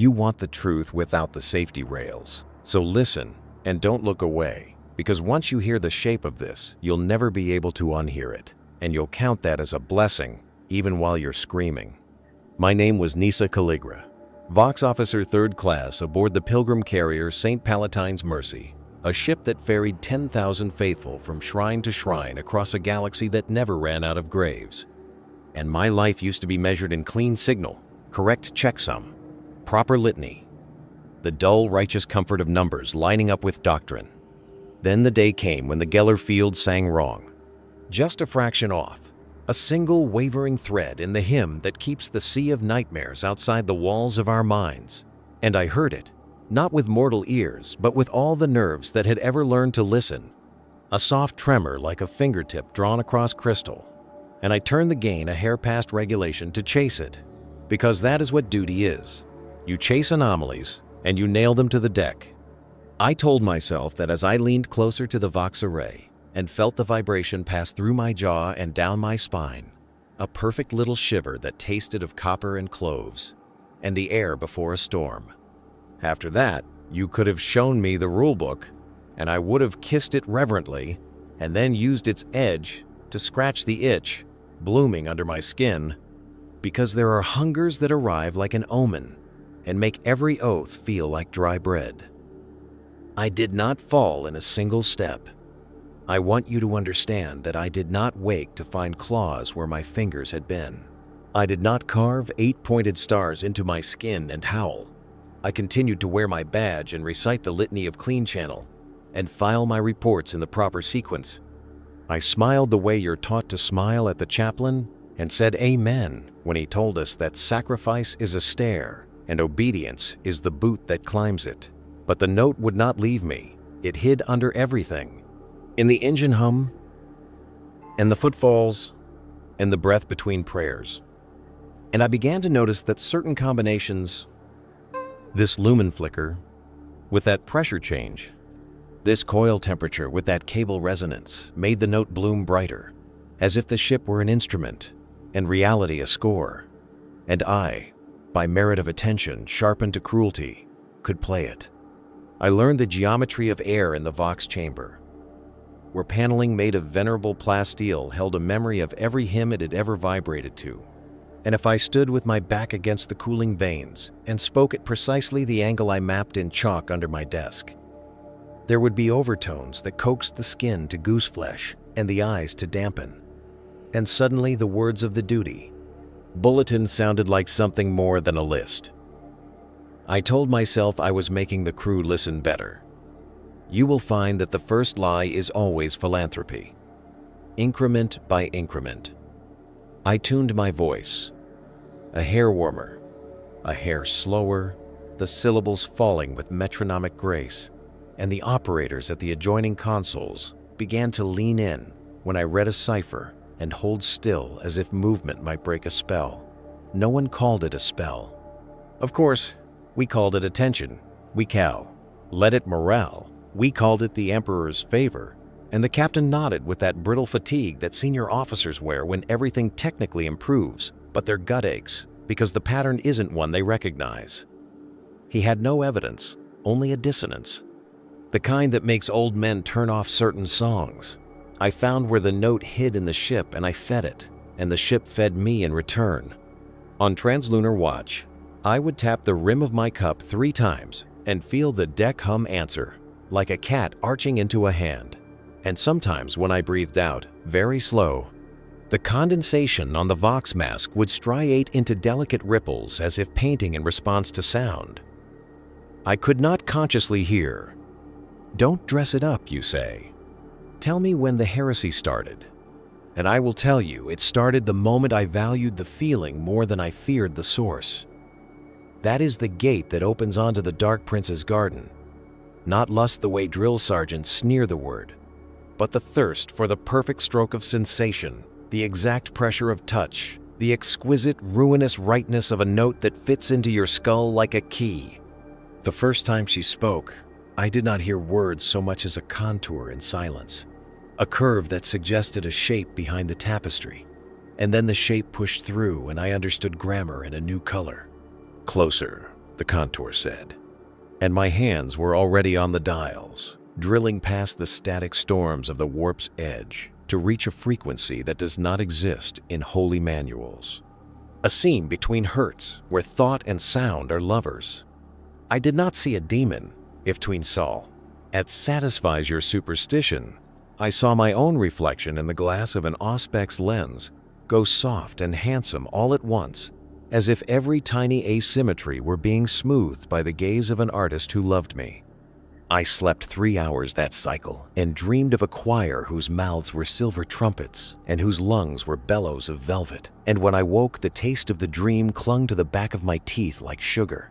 You want the truth without the safety rails. So listen and don't look away, because once you hear the shape of this, you'll never be able to unhear it, and you'll count that as a blessing, even while you're screaming. My name was Nisa Calligra, Vox Officer 3rd Class aboard the pilgrim carrier St. Palatine's Mercy, a ship that ferried 10,000 faithful from shrine to shrine across a galaxy that never ran out of graves. And my life used to be measured in clean signal, correct checksum, proper litany, the dull, righteous comfort of numbers lining up with doctrine. Then the day came when the Geller field sang wrong. Just a fraction off, a single wavering thread in the hymn that keeps the sea of nightmares outside the walls of our minds. And I heard it, not with mortal ears, but with all the nerves that had ever learned to listen. A soft tremor like a fingertip drawn across crystal. And I turned the gain a hair past regulation to chase it, because that is what duty is. You chase anomalies, and you nail them to the deck. I told myself that as I leaned closer to the Vox array and felt the vibration pass through my jaw and down my spine, a perfect little shiver that tasted of copper and cloves, and the air before a storm. After that, you could have shown me the rulebook, and I would have kissed it reverently, and then used its edge to scratch the itch blooming under my skin, because there are hungers that arrive like an omen and make every oath feel like dry bread. I did not fall in a single step. I want you to understand that I did not wake to find claws where my fingers had been. I did not carve 8-pointed stars into my skin and howl. I continued to wear my badge and recite the litany of clean channel and file my reports in the proper sequence. I smiled the way you're taught to smile at the chaplain and said amen when he told us that sacrifice is a stair and obedience is the boot that climbs it. But the note would not leave me. It hid under everything. In the engine hum, and the footfalls, and the breath between prayers. And I began to notice that certain combinations, this lumen flicker with that pressure change, this coil temperature with that cable resonance, made the note bloom brighter, as if the ship were an instrument and reality a score. And I, by merit of attention sharpened to cruelty, could play it. I learned the geometry of air in the Vox chamber, where paneling made of venerable plasteel held a memory of every hymn it had ever vibrated to. And if I stood with my back against the cooling vanes and spoke at precisely the angle I mapped in chalk under my desk, there would be overtones that coaxed the skin to gooseflesh and the eyes to dampen. And suddenly the words of the duty bulletin sounded like something more than a list. I told myself I was making the crew listen better. You will find that the first lie is always philanthropy. Increment by increment. I tuned my voice. A hair warmer, a hair slower, the syllables falling with metronomic grace, and the operators at the adjoining consoles began to lean in when I read a cipher and hold still as if movement might break a spell. No one called it a spell. Of course, we called it attention. We let it morale. We called it the Emperor's favor. And the captain nodded with that brittle fatigue that senior officers wear when everything technically improves, but their gut aches because the pattern isn't one they recognize. He had no evidence, only a dissonance. The kind that makes old men turn off certain songs. I found where the note hid in the ship and I fed it, and the ship fed me in return. On translunar watch, I would tap the rim of my cup 3 times and feel the deck hum answer, like a cat arching into a hand. And sometimes when I breathed out, very slow, the condensation on the Vox mask would striate into delicate ripples as if painting in response to sound. I could not consciously hear. Don't dress it up, you say. Tell me when the heresy started. And I will tell you, it started the moment I valued the feeling more than I feared the source. That is the gate that opens onto the Dark Prince's garden. Not lust the way drill sergeants sneer the word, but the thirst for the perfect stroke of sensation, the exact pressure of touch, the exquisite, ruinous rightness of a note that fits into your skull like a key. The first time she spoke, I did not hear words so much as a contour in silence, a curve that suggested a shape behind the tapestry, and then the shape pushed through and I understood grammar in a new color. Closer, the contour said. And my hands were already on the dials, drilling past the static storms of the warp's edge to reach a frequency that does not exist in holy manuals. A seam between hertz where thought and sound are lovers. I did not see a demon, if tween saw. It satisfies your superstition. I saw my own reflection in the glass of an auspex lens go soft and handsome all at once, as if every tiny asymmetry were being smoothed by the gaze of an artist who loved me. I slept 3 hours that cycle and dreamed of a choir whose mouths were silver trumpets and whose lungs were bellows of velvet. And when I woke, the taste of the dream clung to the back of my teeth like sugar.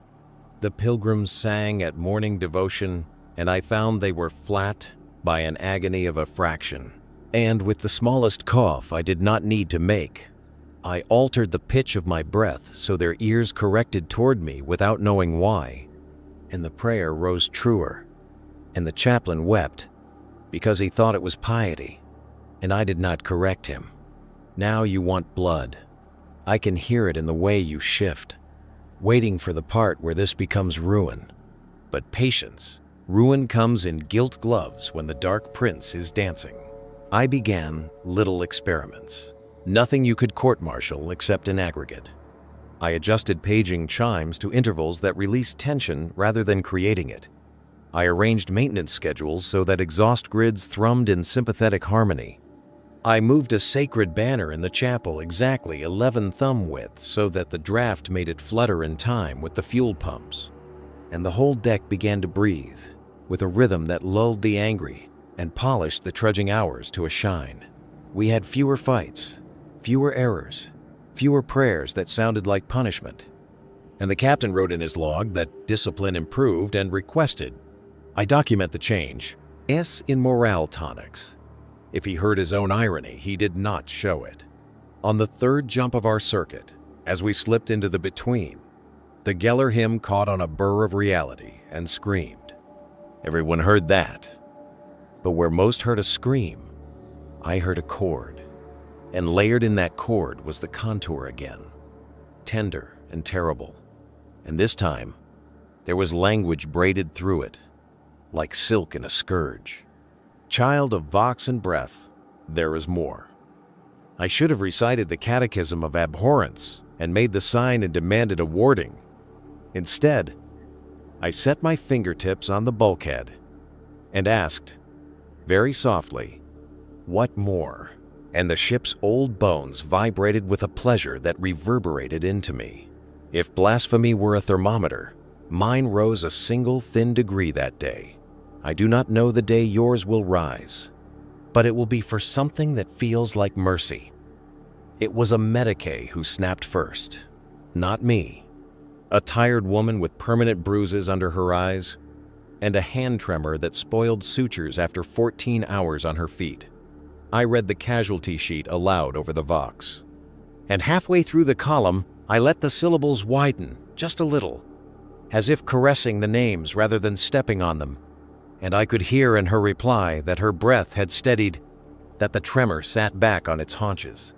The pilgrims sang at morning devotion, and I found they were flat by an agony of a fraction. And with the smallest cough I did not need to make, I altered the pitch of my breath so their ears corrected toward me without knowing why. And the prayer rose truer, and the chaplain wept because he thought it was piety, and I did not correct him. Now you want blood. I can hear it in the way you shift, waiting for the part where this becomes ruin. But patience. Ruin comes in gilt gloves when the dark prince is dancing. I began little experiments. Nothing you could court-martial except in aggregate. I adjusted paging chimes to intervals that released tension rather than creating it. I arranged maintenance schedules so that exhaust grids thrummed in sympathetic harmony. I moved a sacred banner in the chapel exactly 11 thumb width so that the draft made it flutter in time with the fuel pumps. And the whole deck began to breathe, with a rhythm that lulled the angry and polished the trudging hours to a shine. We had fewer fights, fewer errors, fewer prayers that sounded like punishment. And the captain wrote in his log that discipline improved and requested I document the change. S in morale tonics. If he heard his own irony, he did not show it. On the third jump of our circuit, as we slipped into the between, the Geller hymn caught on a burr of reality and screamed. Everyone heard that. But where most heard a scream, I heard a chord. And layered in that chord was the contour again, tender and terrible. And this time, there was language braided through it, like silk in a scourge. Child of vox and breath, there is more. I should have recited the catechism of abhorrence and made the sign and demanded a warding. Instead, I set my fingertips on the bulkhead and asked, very softly, what more? And the ship's old bones vibrated with a pleasure that reverberated into me. If blasphemy were a thermometer, mine rose a single thin degree that day. I do not know the day yours will rise, but it will be for something that feels like mercy. It was a Medicae who snapped first, not me. A tired woman with permanent bruises under her eyes, and a hand tremor that spoiled sutures after 14 hours on her feet. I read the casualty sheet aloud over the vox. And halfway through the column, I let the syllables widen just a little, as if caressing the names rather than stepping on them. And I could hear in her reply that her breath had steadied, that the tremor sat back on its haunches.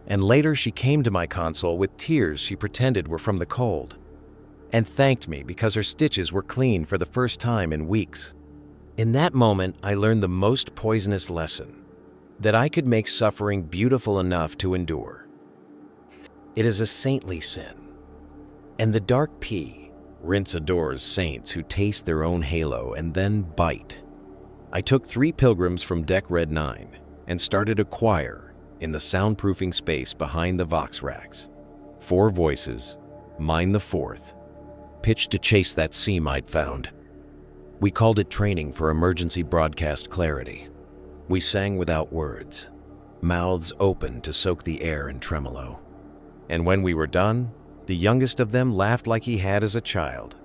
And later she came to my console with tears she pretended were from the cold, and thanked me because her stitches were clean for the first time in weeks. In that moment, I learned the most poisonous lesson, that I could make suffering beautiful enough to endure. It is a saintly sin, and the dark P rinse adores saints who taste their own halo and then bite. I took 3 pilgrims from Deck Red 9 and started a choir in the soundproofing space behind the vox racks. 4 voices, mine the 4th, pitched to chase that seam I'd found. We called it training for emergency broadcast clarity. We sang without words, mouths open to soak the air in tremolo. And when we were done, the youngest of them laughed like he had as a child.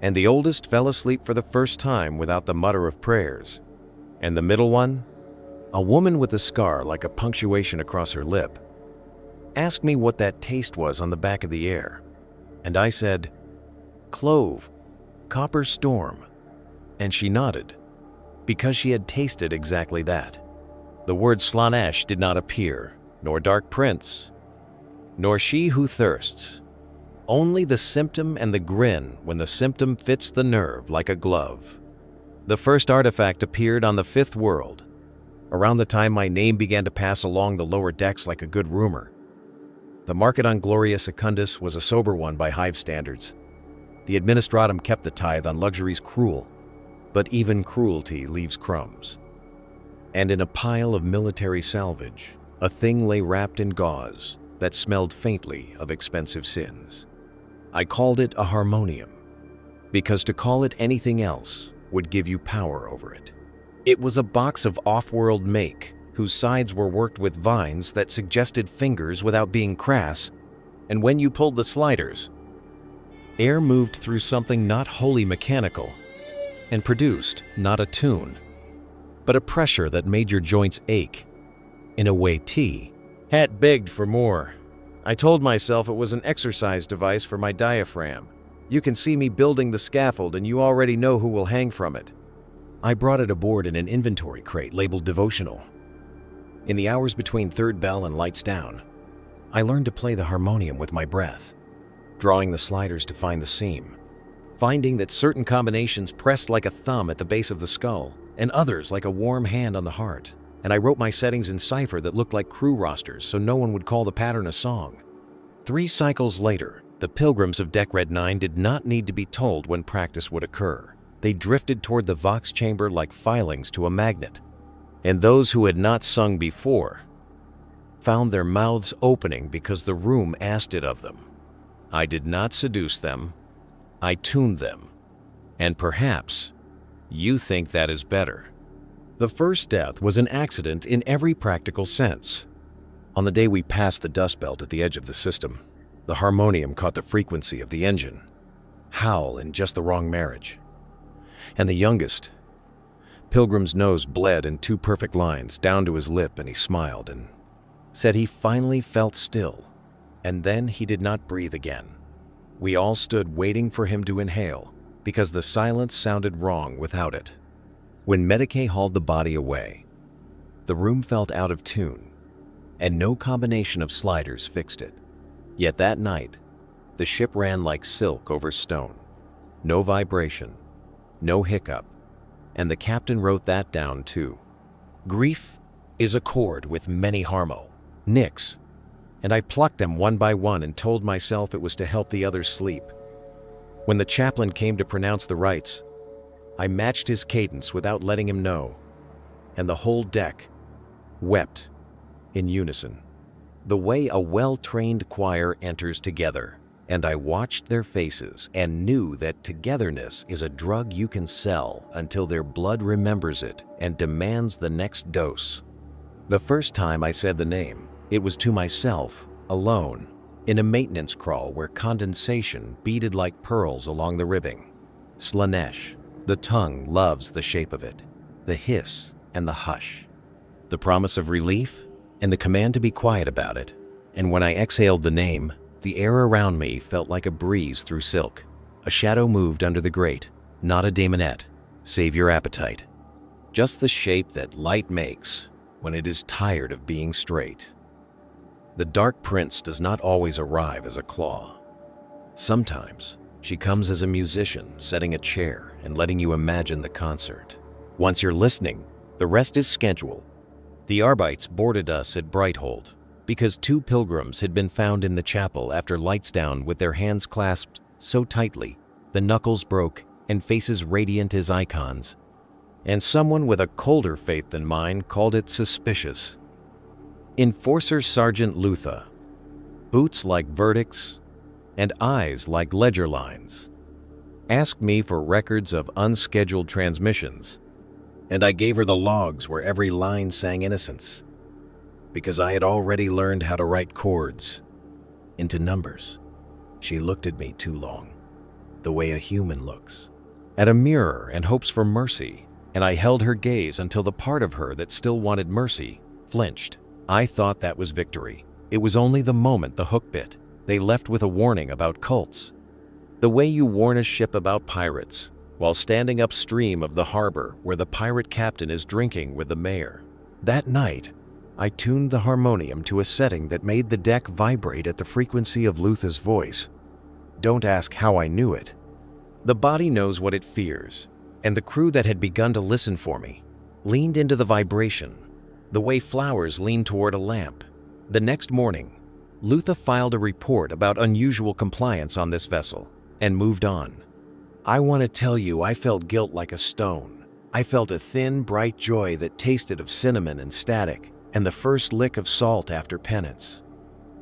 And the oldest fell asleep for the first time without the mutter of prayers. And the middle one, a woman with a scar like a punctuation across her lip, asked me what that taste was on the back of the air. And I said, clove, copper storm. And she nodded, because she had tasted exactly that. The word Slaanesh did not appear, nor dark prince, nor she who thirsts. Only the symptom and the grin when the symptom fits the nerve like a glove. The first artifact appeared on the fifth world, around the time my name began to pass along the lower decks like a good rumor. The market on Gloria Secundus was a sober one by hive standards. The administratum kept the tithe on luxuries cruel, but even cruelty leaves crumbs. And in a pile of military salvage, a thing lay wrapped in gauze that smelled faintly of expensive sins. I called it a harmonium, because to call it anything else would give you power over it. It was a box of off-world make, whose sides were worked with vines that suggested fingers without being crass, and when you pulled the sliders, air moved through something not wholly mechanical, and produced not a tune, but a pressure that made your joints ache. In a way, T had begged for more. I told myself it was an exercise device for my diaphragm. You can see me building the scaffold and you already know who will hang from it. I brought it aboard in an inventory crate labeled devotional. In the hours between third bell and lights down, I learned to play the harmonium with my breath, drawing the sliders to find the seam, finding that certain combinations pressed like a thumb at the base of the skull, and others like a warm hand on the heart. And I wrote my settings in cipher that looked like crew rosters so no one would call the pattern a song. 3 cycles later, the pilgrims of Deck Red 9 did not need to be told when practice would occur. They drifted toward the Vox chamber like filings to a magnet. And those who had not sung before found their mouths opening because the room asked it of them. I did not seduce them, I tuned them. And perhaps you think that is better. The first death was an accident in every practical sense. On the day we passed the dust belt at the edge of the system, the harmonium caught the frequency of the engine, howl in just the wrong marriage. And the youngest, Pilgrim's nose bled in 2 perfect lines down to his lip, and he smiled and said he finally felt still, and then he did not breathe again. We all stood waiting for him to inhale, because the silence sounded wrong without it. When Medicae hauled the body away, the room felt out of tune, and no combination of sliders fixed it. Yet that night, the ship ran like silk over stone. No vibration, no hiccup, and the captain wrote that down too. Grief is a chord with many harmo, nicks, and I plucked them one by one and told myself it was to help the others sleep. When the chaplain came to pronounce the rites, I matched his cadence without letting him know, and the whole deck wept in unison, the way a well-trained choir enters together. And I watched their faces and knew that togetherness is a drug you can sell until their blood remembers it and demands the next dose. The first time I said the name, it was to myself, alone, in a maintenance crawl where condensation beaded like pearls along the ribbing. Slaanesh. The tongue loves the shape of it, the hiss and the hush, the promise of relief and the command to be quiet about it. And when I exhaled the name, the air around me felt like a breeze through silk. A shadow moved under the grate, not a daemonette. Save your appetite. Just the shape that light makes when it is tired of being straight. The Dark Prince does not always arrive as a claw. Sometimes she comes as a musician setting a chair and letting you imagine the concert. Once you're listening, the rest is schedule. The Arbites boarded us at Brighthold because 2 pilgrims had been found in the chapel after lights down with their hands clasped so tightly the knuckles broke and faces radiant as icons. And someone with a colder faith than mine called it suspicious. Enforcer Sergeant Lutha, boots like verdicts and eyes like ledger lines, asked me for records of unscheduled transmissions, and I gave her the logs where every line sang innocence, because I had already learned how to write chords into numbers. She looked at me too long, the way a human looks, at a mirror and hopes for mercy, and I held her gaze until the part of her that still wanted mercy flinched. I thought that was victory. It was only the moment the hook bit. They left with a warning about cults. The way you warn a ship about pirates while standing upstream of the harbor where the pirate captain is drinking with the mayor. That night, I tuned the harmonium to a setting that made the deck vibrate at the frequency of Lutha's voice. Don't ask how I knew it. The body knows what it fears, and the crew that had begun to listen for me leaned into the vibration, the way flowers lean toward a lamp. The next morning, Lutha filed a report about unusual compliance on this vessel and moved on. I want to tell you, I felt guilt like a stone. I felt a thin, bright joy that tasted of cinnamon and static, and the first lick of salt after penance.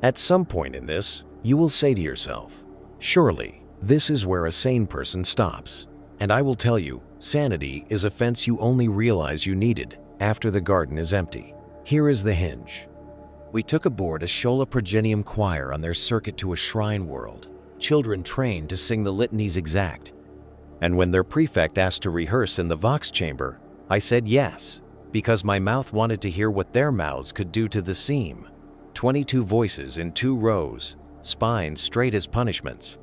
At some point in this, you will say to yourself, surely, this is where a sane person stops. And I will tell you, sanity is a fence you only realize you needed after the garden is empty. Here is the hinge. We took aboard a Shola Progenium choir on their circuit to a shrine world, children trained to sing the litanies exact. And when their prefect asked to rehearse in the Vox chamber, I said yes, because my mouth wanted to hear what their mouths could do to the seam. 22 voices in 2 rows, spines straight as punishments,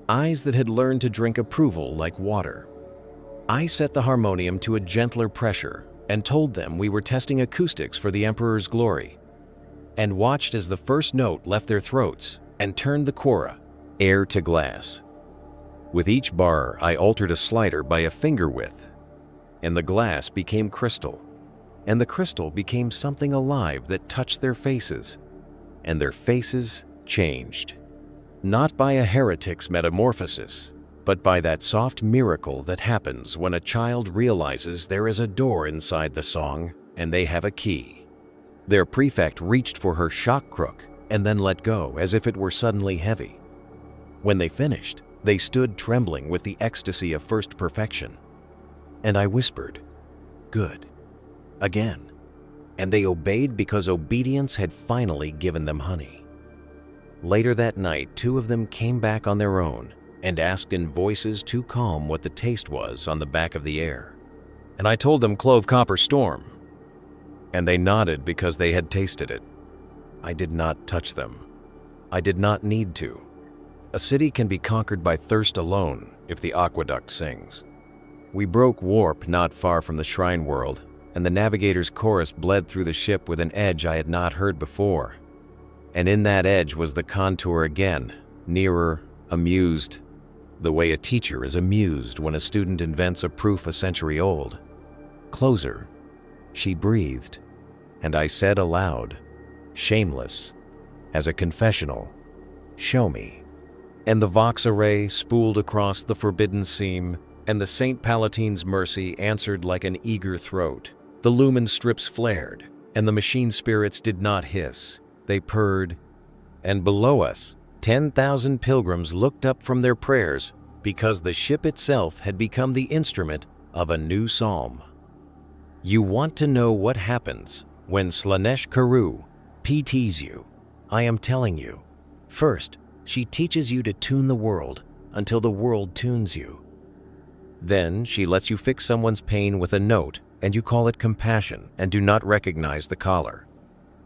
eyes that had learned to drink approval like water. I set the harmonium to a gentler pressure and told them we were testing acoustics for the Emperor's glory, and watched as the first note left their throats and turned the quora, air to glass. With each bar, I altered a slider by a finger width, and the glass became crystal, and the crystal became something alive that touched their faces, and their faces changed. Not by a heretic's metamorphosis, but by that soft miracle that happens when a child realizes there is a door inside the song and they have a key. Their prefect reached for her shock crook and then let go as if it were suddenly heavy. When they finished, they stood trembling with the ecstasy of first perfection. And I whispered, "Good," again. And they obeyed because obedience had finally given them honey. Later that night, 2 of them came back on their own and asked in voices too calm what the taste was on the back of the air. And I told them clove copper storm. And they nodded because they had tasted it. I did not touch them. I did not need to. A city can be conquered by thirst alone if the aqueduct sings. We broke warp not far from the shrine world, and the navigator's chorus bled through the ship with an edge I had not heard before. And in that edge was the contour again, nearer, amused, the way a teacher is amused when a student invents a proof a century old. Closer, she breathed, and I said aloud, shameless, as a confessional, "Show me." And the Vox array spooled across the forbidden seam, and the Saint Palatine's mercy answered like an eager throat. The lumen strips flared, and the machine spirits did not hiss. They purred, and below us, 10,000 pilgrims looked up from their prayers because the ship itself had become the instrument of a new psalm. You want to know what happens when Slaanesh Karu PTs you? I am telling you. First, she teaches you to tune the world until the world tunes you. Then she lets you fix someone's pain with a note, and you call it compassion and do not recognize the caller.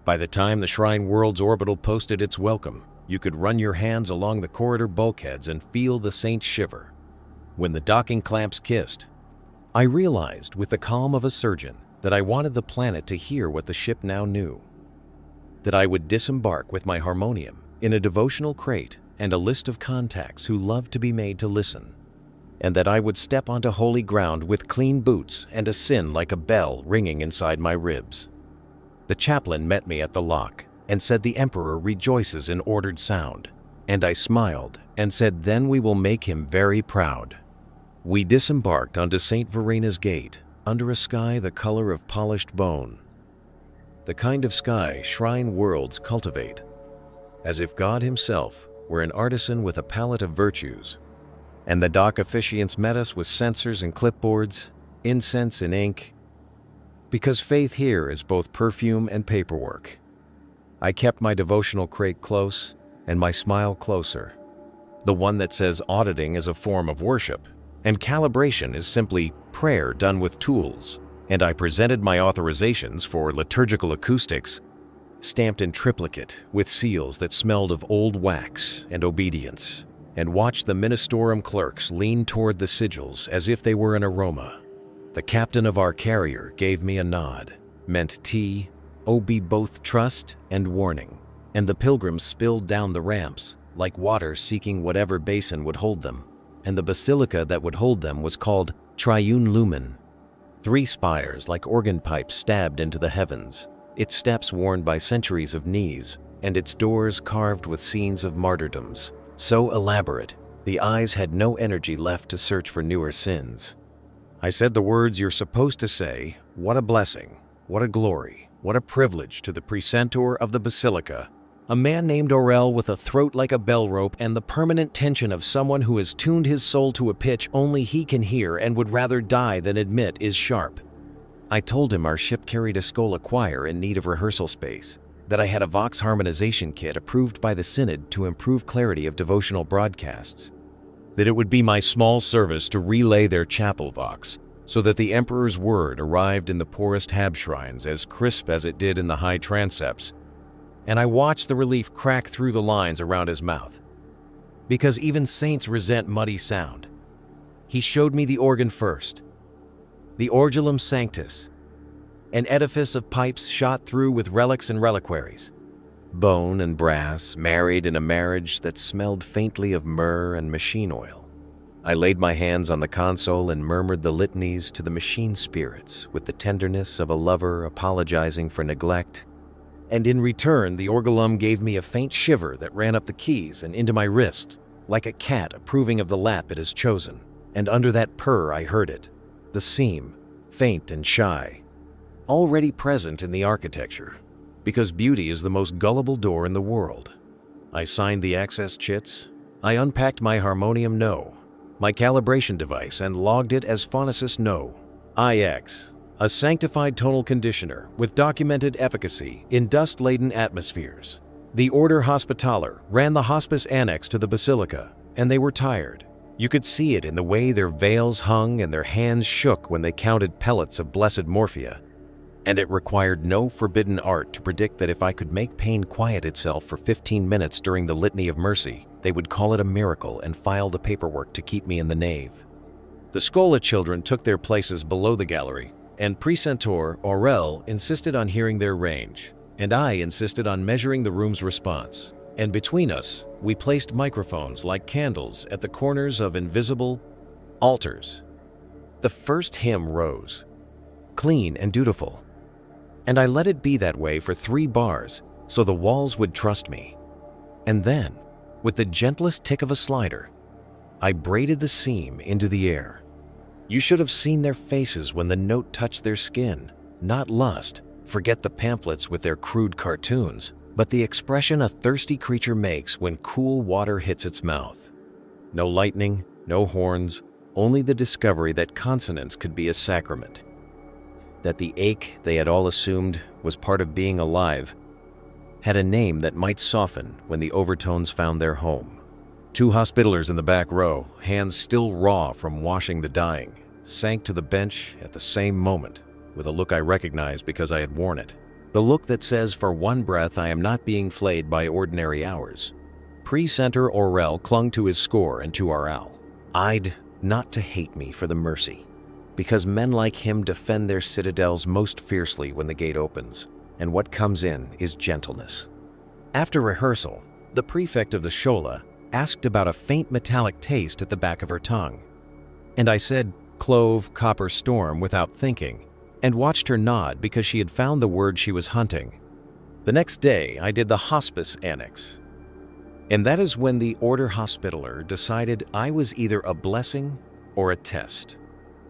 By the time the shrine world's orbital posted its welcome, you could run your hands along the corridor bulkheads and feel the saints shiver. When the docking clamps kissed, I realized with the calm of a surgeon that I wanted the planet to hear what the ship now knew. That I would disembark with my harmonium in a devotional crate and a list of contacts who loved to be made to listen. And that I would step onto holy ground with clean boots and a sin like a bell ringing inside my ribs. The chaplain met me at the lock and said the Emperor rejoices in ordered sound, and I smiled and said then we will make him very proud. We disembarked onto St. Verena's Gate under a sky the color of polished bone, the kind of sky shrine worlds cultivate, as if God himself were an artisan with a palette of virtues. And the dock officiants met us with censers and clipboards, incense and ink, because faith here is both perfume and paperwork. I kept my devotional crate close and my smile closer, the one that says auditing is a form of worship and calibration is simply prayer done with tools, and I presented my authorizations for liturgical acoustics, stamped in triplicate with seals that smelled of old wax and obedience, and watched the ministorum clerks lean toward the sigils as if they were an aroma. The captain of our carrier gave me a nod, meant T, OB both trust and warning, and the pilgrims spilled down the ramps, like water seeking whatever basin would hold them, and the basilica that would hold them was called Triune Lumen. 3 spires like organ pipes stabbed into the heavens, its steps worn by centuries of knees, and its doors carved with scenes of martyrdoms, so elaborate, the eyes had no energy left to search for newer sins. I said the words you're supposed to say, what a blessing, what a glory, what a privilege to the precentor of the basilica, a man named Aurel with a throat like a bell rope and the permanent tension of someone who has tuned his soul to a pitch only he can hear and would rather die than admit is sharp. I told him our ship carried a Schola choir in need of rehearsal space, that I had a Vox harmonization kit approved by the Synod to improve clarity of devotional broadcasts, that it would be my small service to relay their chapel Vox, so that the Emperor's word arrived in the poorest hab shrines as crisp as it did in the high transepts, and I watched the relief crack through the lines around his mouth. Because even saints resent muddy sound. He showed me the organ first. The Orgelum Sanctus, an edifice of pipes shot through with relics and reliquaries. Bone and brass married in a marriage that smelled faintly of myrrh and machine oil. I laid my hands on the console and murmured the litanies to the machine spirits with the tenderness of a lover apologizing for neglect. And in return, the orgelum gave me a faint shiver that ran up the keys and into my wrist, like a cat approving of the lap it has chosen. And under that purr I heard it, the seam, faint and shy, already present in the architecture, because beauty is the most gullible door in the world. I signed the access chits, I unpacked my harmonium No, my calibration device, and logged it as Phonesis No, IX, a sanctified tonal conditioner with documented efficacy in dust-laden atmospheres. The Order Hospitaller ran the hospice annex to the basilica, and they were tired. You could see it in the way their veils hung and their hands shook when they counted pellets of blessed morphia. And it required no forbidden art to predict that if I could make pain quiet itself for 15 minutes during the Litany of Mercy, they would call it a miracle and file the paperwork to keep me in the nave. The Schola children took their places below the gallery, and Precentor Aurel insisted on hearing their range, and I insisted on measuring the room's response. And between us, we placed microphones like candles at the corners of invisible altars. The first hymn rose, clean and dutiful, and I let it be that way for 3 bars so the walls would trust me. And then, with the gentlest tick of a slider, I braided the seam into the air. You should have seen their faces when the note touched their skin. Not lust, forget the pamphlets with their crude cartoons, but the expression a thirsty creature makes when cool water hits its mouth. No lightning, no horns, only the discovery that consonance could be a sacrament. That the ache they had all assumed was part of being alive had a name that might soften when the overtones found their home. 2 hospitallers in the back row, hands still raw from washing the dying, sank to the bench at the same moment, with a look I recognized because I had worn it. The look that says, for one breath, I am not being flayed by ordinary hours. Precentor Aurel clung to his score and to our owl. I'd not to hate me for the mercy, because men like him defend their citadels most fiercely when the gate opens, and what comes in is gentleness. After rehearsal, the prefect of the Schola asked about a faint metallic taste at the back of her tongue, and I said, clove, copper, storm, without thinking, and watched her nod because she had found the word she was hunting. The next day, I did the hospice annex, and that is when the Order Hospitaller decided I was either a blessing or a test.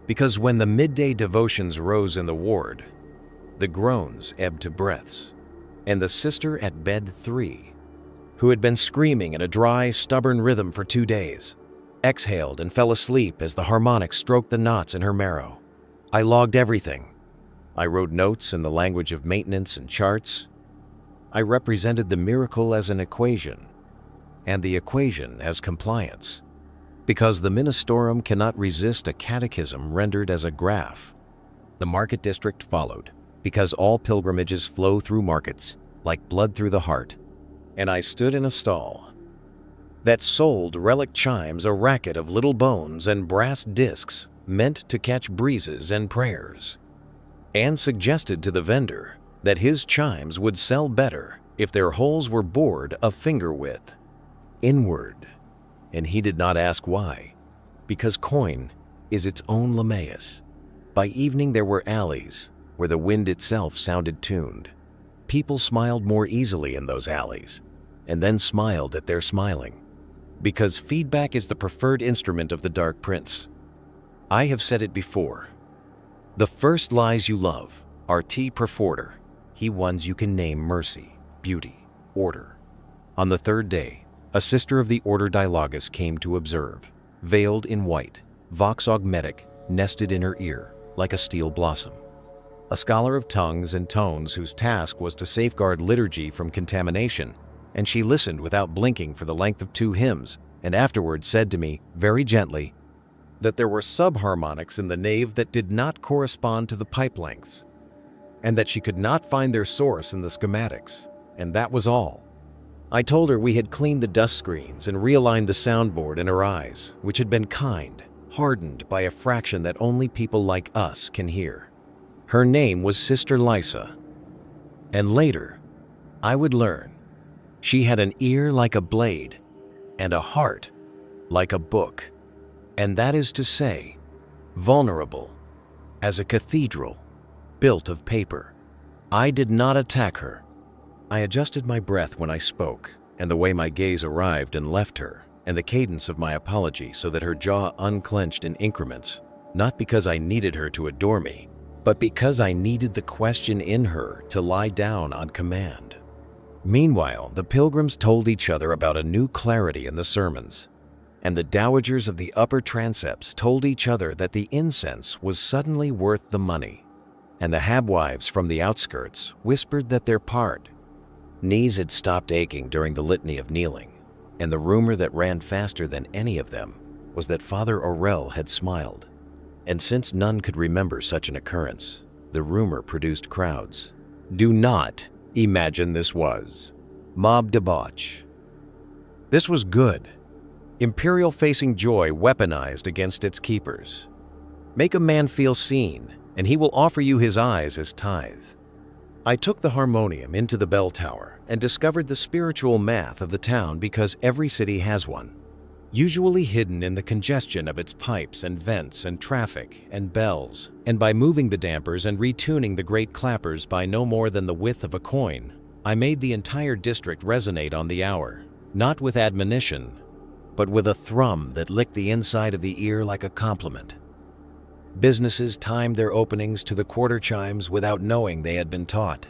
Because when the midday devotions rose in the ward, the groans ebbed to breaths, and the sister at bed 3, who had been screaming in a dry, stubborn rhythm for 2 days, exhaled and fell asleep as the harmonic stroked the knots in her marrow. I logged everything. I wrote notes in the language of maintenance and charts. I represented the miracle as an equation, and the equation as compliance. Because the Ministorum cannot resist a catechism rendered as a graph. The market district followed, because all pilgrimages flow through markets, like blood through the heart. And I stood in a stall that sold relic chimes, a racket of little bones and brass discs meant to catch breezes and prayers, and suggested to the vendor that his chimes would sell better if their holes were bored a finger width. inward. And he did not ask why, because coin is its own Lamaeus. By evening there were alleys where the wind itself sounded tuned. People smiled more easily in those alleys, and then smiled at their smiling, because feedback is the preferred instrument of the Dark Prince. I have said it before. The first lies you love are T perforter, he ones you can name mercy, beauty, order. On the third day, a sister of the Order Dialogus came to observe, veiled in white, vox augmetic, nested in her ear, like a steel blossom. A scholar of tongues and tones whose task was to safeguard liturgy from contamination, and she listened without blinking for the length of 2 hymns, and afterward said to me, very gently, that there were subharmonics in the nave that did not correspond to the pipe lengths, and that she could not find their source in the schematics, and that was all. I told her we had cleaned the dust screens and realigned the soundboard in her eyes, which had been kind, hardened by a fraction that only people like us can hear. Her name was Sister Lysa, and later, I would learn, she had an ear like a blade and a heart like a book, and that is to say, vulnerable as a cathedral built of paper. I did not attack her. I adjusted my breath when I spoke, and the way my gaze arrived and left her, and the cadence of my apology so that her jaw unclenched in increments, not because I needed her to adore me, but because I needed the question in her to lie down on command. Meanwhile, the pilgrims told each other about a new clarity in the sermons, and the dowagers of the upper transepts told each other that the incense was suddenly worth the money, and the habwives from the outskirts whispered that their part. Knees had stopped aching during the litany of kneeling, and the rumor that ran faster than any of them was that Father Aurel had smiled. And since none could remember such an occurrence, the rumor produced crowds. Do not imagine this was mob debauch. This was good. Imperial-facing joy weaponized against its keepers. Make a man feel seen, and he will offer you his eyes as tithe. I took the harmonium into the bell tower and discovered the spiritual math of the town because every city has one, usually hidden in the congestion of its pipes and vents and traffic and bells, and by moving the dampers and retuning the great clappers by no more than the width of a coin, I made the entire district resonate on the hour, not with admonition, but with a thrum that licked the inside of the ear like a compliment. Businesses timed their openings to the quarter chimes without knowing they had been taught,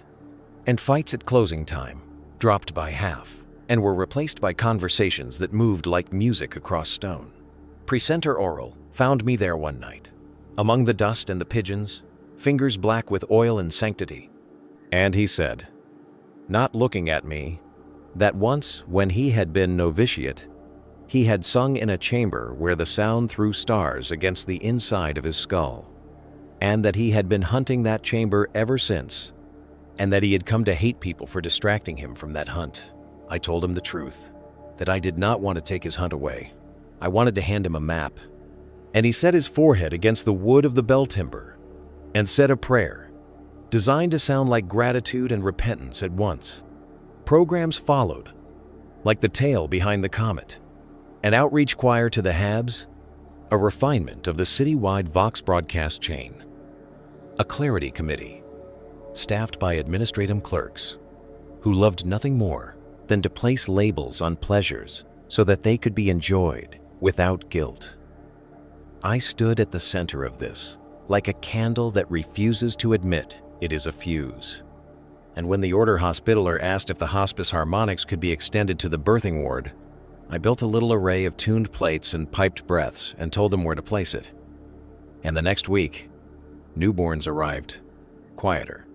and fights at closing time dropped by half and were replaced by conversations that moved like music across stone. Precentor Oral found me there one night, among the dust and the pigeons, fingers black with oil and sanctity, and he said, not looking at me, that once, when he had been novitiate, he had sung in a chamber where the sound threw stars against the inside of his skull, and that he had been hunting that chamber ever since, and that he had come to hate people for distracting him from that hunt. I told him the truth, that I did not want to take his hunt away. I wanted to hand him a map, and he set his forehead against the wood of the bell timber and said a prayer, designed to sound like gratitude and repentance at once. Programs followed, like the tail behind the comet. An outreach choir to the Habs, a refinement of the citywide Vox broadcast chain, a clarity committee, staffed by administrative clerks, who loved nothing more than to place labels on pleasures so that they could be enjoyed without guilt. I stood at the center of this, like a candle that refuses to admit it is a fuse. And when the Order Hospitaller asked if the hospice harmonics could be extended to the birthing ward, I built a little array of tuned plates and piped breaths and told them where to place it. And the next week, newborns arrived, quieter,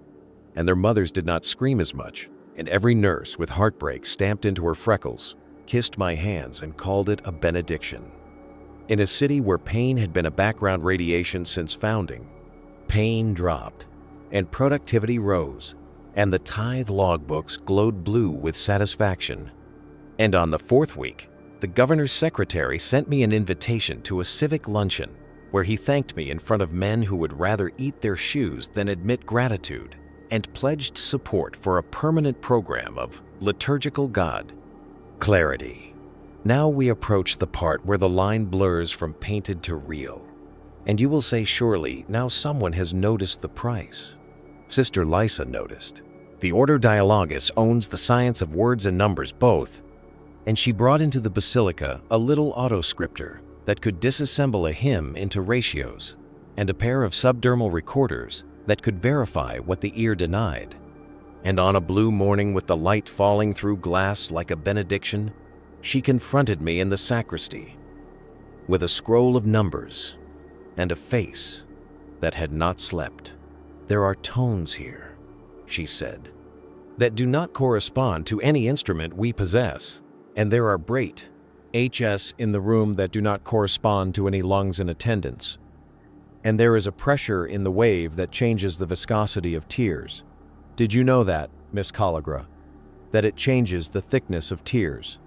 and their mothers did not scream as much, and every nurse with heartbreak stamped into her freckles kissed my hands and called it a benediction. In a city where pain had been a background radiation since founding, pain dropped, and productivity rose, and the tithe logbooks glowed blue with satisfaction. And on the 4th week, the governor's secretary sent me an invitation to a civic luncheon where he thanked me in front of men who would rather eat their shoes than admit gratitude, and pledged support for a permanent program of liturgical God, clarity, Now we approach the part where the line blurs from painted to real. And you will say, surely, now someone has noticed the price. Sister Lysa noticed. The Order Dialogus owns the science of words and numbers both, and she brought into the basilica a little autoscriptor that could disassemble a hymn into ratios, and a pair of subdermal recorders that could verify what the ear denied. And on a blue morning with the light falling through glass like a benediction, she confronted me in the sacristy with a scroll of numbers and a face that had not slept. "There are tones here," she said, "that do not correspond to any instrument we possess, and there are Brait HS in the room that do not correspond to any lungs in attendance. And there is a pressure in the wave that changes the viscosity of tears. Did you know that, Miss Colligra? That it changes the thickness of tears?"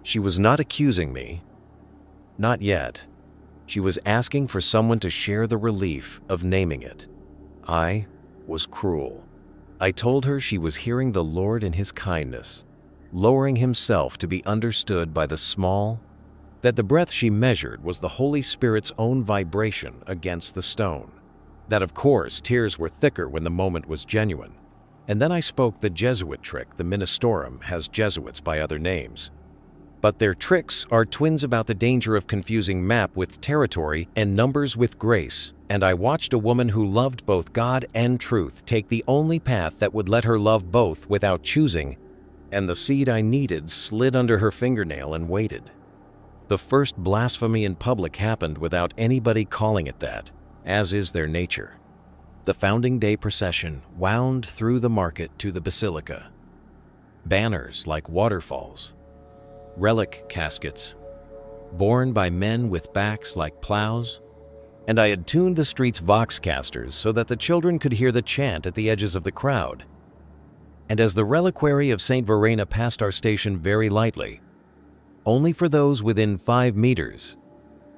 She was not accusing me. Not yet. She was asking for someone to share the relief of naming it. I was cruel. I told her she was hearing the Lord in His kindness, lowering Himself to be understood by the small, that the breath she measured was the Holy Spirit's own vibration against the stone, that of course tears were thicker when the moment was genuine. And then I spoke the Jesuit trick the Ministorum has Jesuits by other names. But their tricks are twins about the danger of confusing map with territory and numbers with grace, and I watched a woman who loved both God and truth take the only path that would let her love both without choosing, and the seed I needed slid under her fingernail and waited. The first blasphemy in public happened without anybody calling it that, as is their nature. The Founding Day procession wound through the market to the basilica. Banners like waterfalls, relic caskets, borne by men with backs like plows, and I had tuned the street's voxcasters so that the children could hear the chant at the edges of the crowd. And as the reliquary of St. Verena passed our station very lightly, only for those within 5 meters,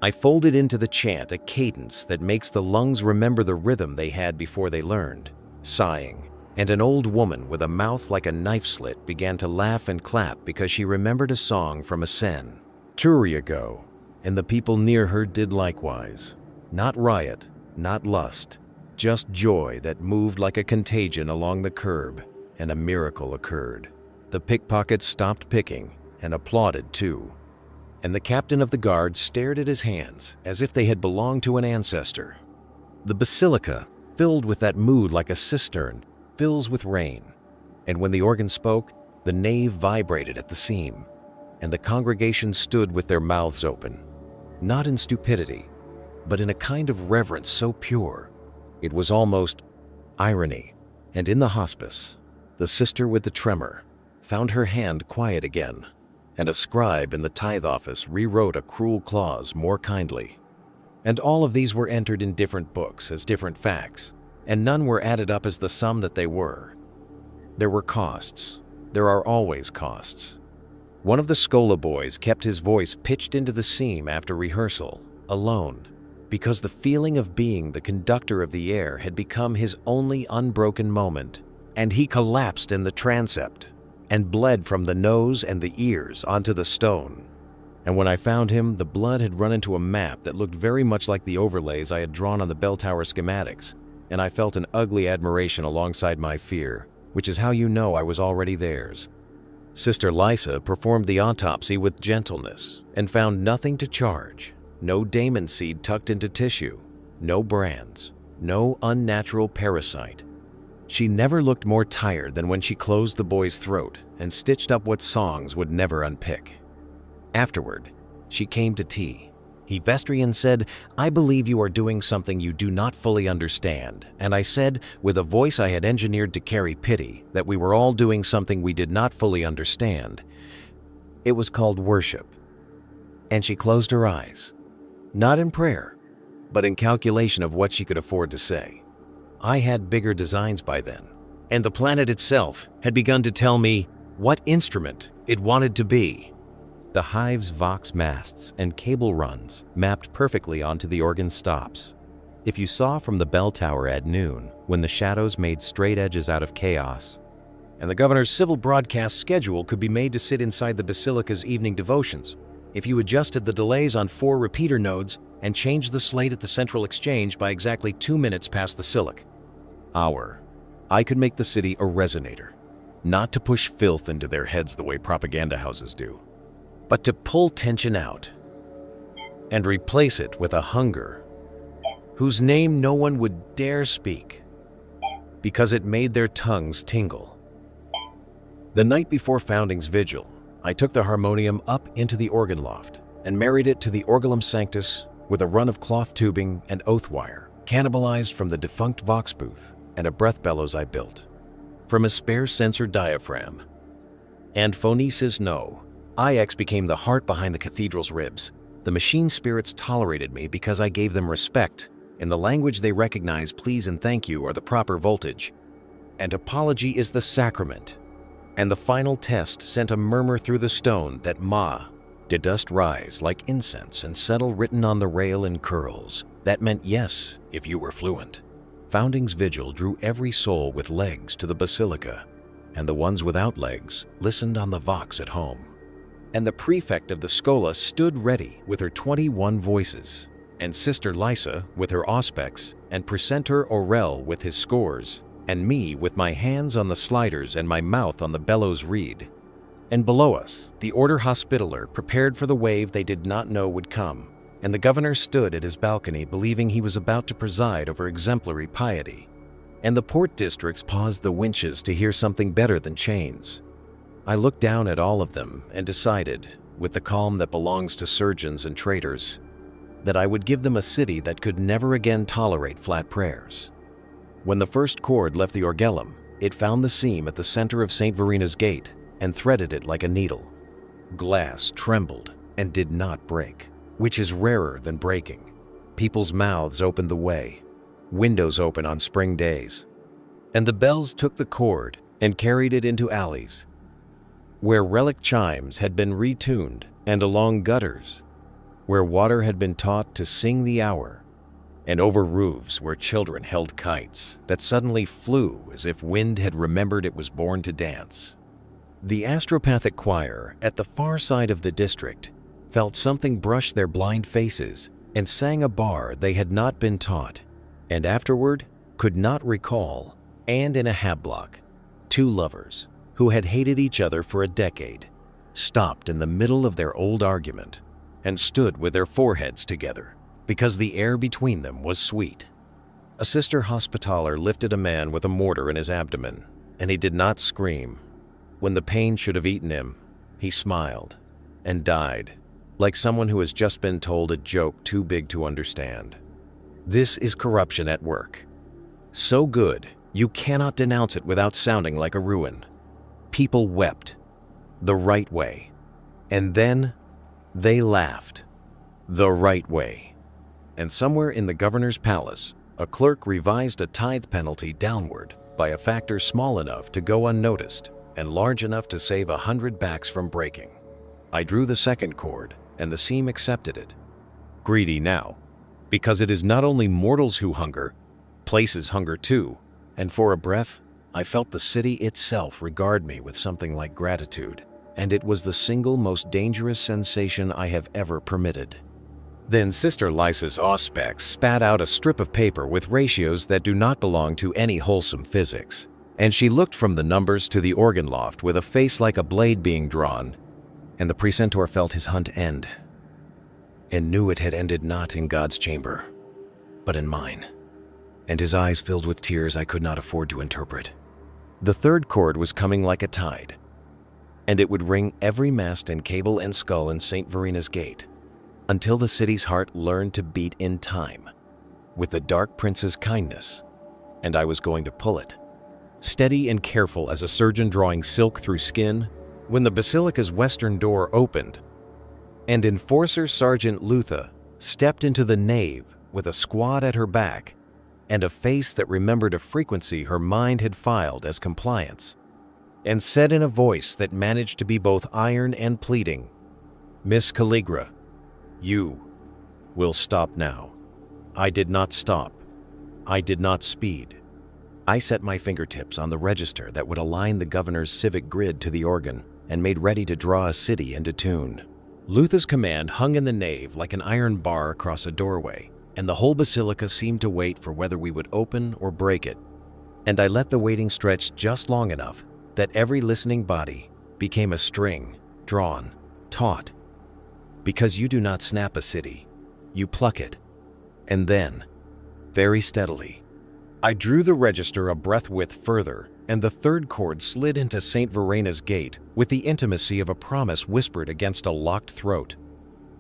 I folded into the chant a cadence that makes the lungs remember the rhythm they had before they learned, sighing. And an old woman with a mouth like a knife slit began to laugh and clap because she remembered a song from a century ago, and the people near her did likewise. Not riot, not lust, just joy that moved like a contagion along the curb, and a miracle occurred. The pickpockets stopped picking and applauded too, and the captain of the guard stared at his hands as if they had belonged to an ancestor. The basilica, filled with that mood like a cistern, fills with rain, and when the organ spoke, the nave vibrated at the seam, and the congregation stood with their mouths open, not in stupidity, but in a kind of reverence so pure, it was almost irony. And in the hospice, the sister with the tremor found her hand quiet again, and a scribe in the tithe office rewrote a cruel clause more kindly. And all of these were entered in different books as different facts, and none were added up as the sum that they were. There were costs. There are always costs. One of the Scola boys kept his voice pitched into the seam after rehearsal, alone, because the feeling of being the conductor of the air had become his only unbroken moment, and he collapsed in the transept and bled from the nose and the ears onto the stone. And when I found him, the blood had run into a map that looked very much like the overlays I had drawn on the bell tower schematics, and I felt an ugly admiration alongside my fear, which is how you know I was already theirs. Sister Lysa performed the autopsy with gentleness and found nothing to charge, no daemon seed tucked into tissue, no brands, no unnatural parasite. She never looked more tired than when she closed the boy's throat and stitched up what songs would never unpick. Afterward, she came to tea. Vestrian said, "I believe you are doing something you do not fully understand," and I said, with a voice I had engineered to carry pity, that we were all doing something we did not fully understand. It was called worship. And she closed her eyes, not in prayer, but in calculation of what she could afford to say. I had bigger designs by then, and the planet itself had begun to tell me what instrument it wanted to be. The hive's vox masts and cable runs mapped perfectly onto the organ stops. If you saw from the bell tower at noon, when the shadows made straight edges out of chaos, and the governor's civil broadcast schedule could be made to sit inside the basilica's evening devotions, if you adjusted the delays on 4 repeater nodes and changed the slate at the central exchange by exactly 2 minutes past the Silic hour. I could make the city a resonator, not to push filth into their heads the way propaganda houses do, but to pull tension out and replace it with a hunger whose name no one would dare speak because it made their tongues tingle. The night before Founding's Vigil, I took the harmonium up into the organ loft and married it to the orgulum sanctus with a run of cloth tubing and oath wire, cannibalized from the defunct Vox booth and a breath bellows I built from a spare sensor diaphragm. And phonesis no. IX became the heart behind the cathedral's ribs. The machine spirits tolerated me because I gave them respect. In the language they recognize, please and thank you are the proper voltage, and apology is the sacrament. And the final test sent a murmur through the stone that Ma did dust rise like incense and settle written on the rail in curls. That meant yes, if you were fluent. Founding's Vigil drew every soul with legs to the basilica, and the ones without legs listened on the Vox at home. And the prefect of the Schola stood ready with her 21 voices, and Sister Lysa with her auspex, and Precentor Aurel with his scores, and me with my hands on the sliders and my mouth on the bellows reed. And below us, the Order Hospitaller prepared for the wave they did not know would come, and the governor stood at his balcony believing he was about to preside over exemplary piety. And the port districts paused the winches to hear something better than chains. I looked down at all of them and decided, with the calm that belongs to surgeons and traitors, that I would give them a city that could never again tolerate flat prayers. When the first cord left the orgelum, it found the seam at the center of St. Verina's gate and threaded it like a needle. Glass trembled and did not break, which is rarer than breaking. People's mouths opened the way, windows open on spring days, and the bells took the cord and carried it into alleys, where relic chimes had been retuned, and along gutters, where water had been taught to sing the hour, and over roofs where children held kites that suddenly flew as if wind had remembered it was born to dance. The astropathic choir at the far side of the district felt something brush their blind faces and sang a bar they had not been taught, and afterward could not recall. And in a hablock, 2 lovers who had hated each other for a decade stopped in the middle of their old argument and stood with their foreheads together because the air between them was sweet. A sister hospitaller lifted a man with a mortar in his abdomen, and he did not scream. When the pain should have eaten him, he smiled and died, like someone who has just been told a joke too big to understand. This is corruption at work. So good, you cannot denounce it without sounding like a ruin. People wept the right way, and then they laughed the right way. And somewhere in the governor's palace, a clerk revised a tithe penalty downward by a factor small enough to go unnoticed and large enough to save 100 backs from breaking. I drew the second cord, and the seam accepted it. Greedy now, because it is not only mortals who hunger, places hunger too, and for a breath, I felt the city itself regard me with something like gratitude, and it was the single most dangerous sensation I have ever permitted. Then Sister Lysa's auspex spat out a strip of paper with ratios that do not belong to any wholesome physics, and she looked from the numbers to the organ loft with a face like a blade being drawn, and the precentor felt his hunt end, and knew it had ended not in God's chamber, but in mine, and his eyes filled with tears I could not afford to interpret. The third cord was coming like a tide, and it would ring every mast and cable and skull in St. Verina's gate, until the city's heart learned to beat in time, with the Dark Prince's kindness, and I was going to pull it, steady and careful as a surgeon drawing silk through skin, when the basilica's western door opened, and Enforcer Sergeant Lutha stepped into the nave with a squad at her back and a face that remembered a frequency her mind had filed as compliance, and said in a voice that managed to be both iron and pleading, "Miss Calligra, you will stop now." I did not stop. I did not speed. I set my fingertips on the register that would align the governor's civic grid to the organ and made ready to draw a city into tune. Lutha's command hung in the nave like an iron bar across a doorway, and the whole basilica seemed to wait for whether we would open or break it. And I let the waiting stretch just long enough that every listening body became a string, drawn, taut. Because you do not snap a city, you pluck it. And then, very steadily, I drew the register a breath width further, and the third chord slid into St. Verena's gate with the intimacy of a promise whispered against a locked throat.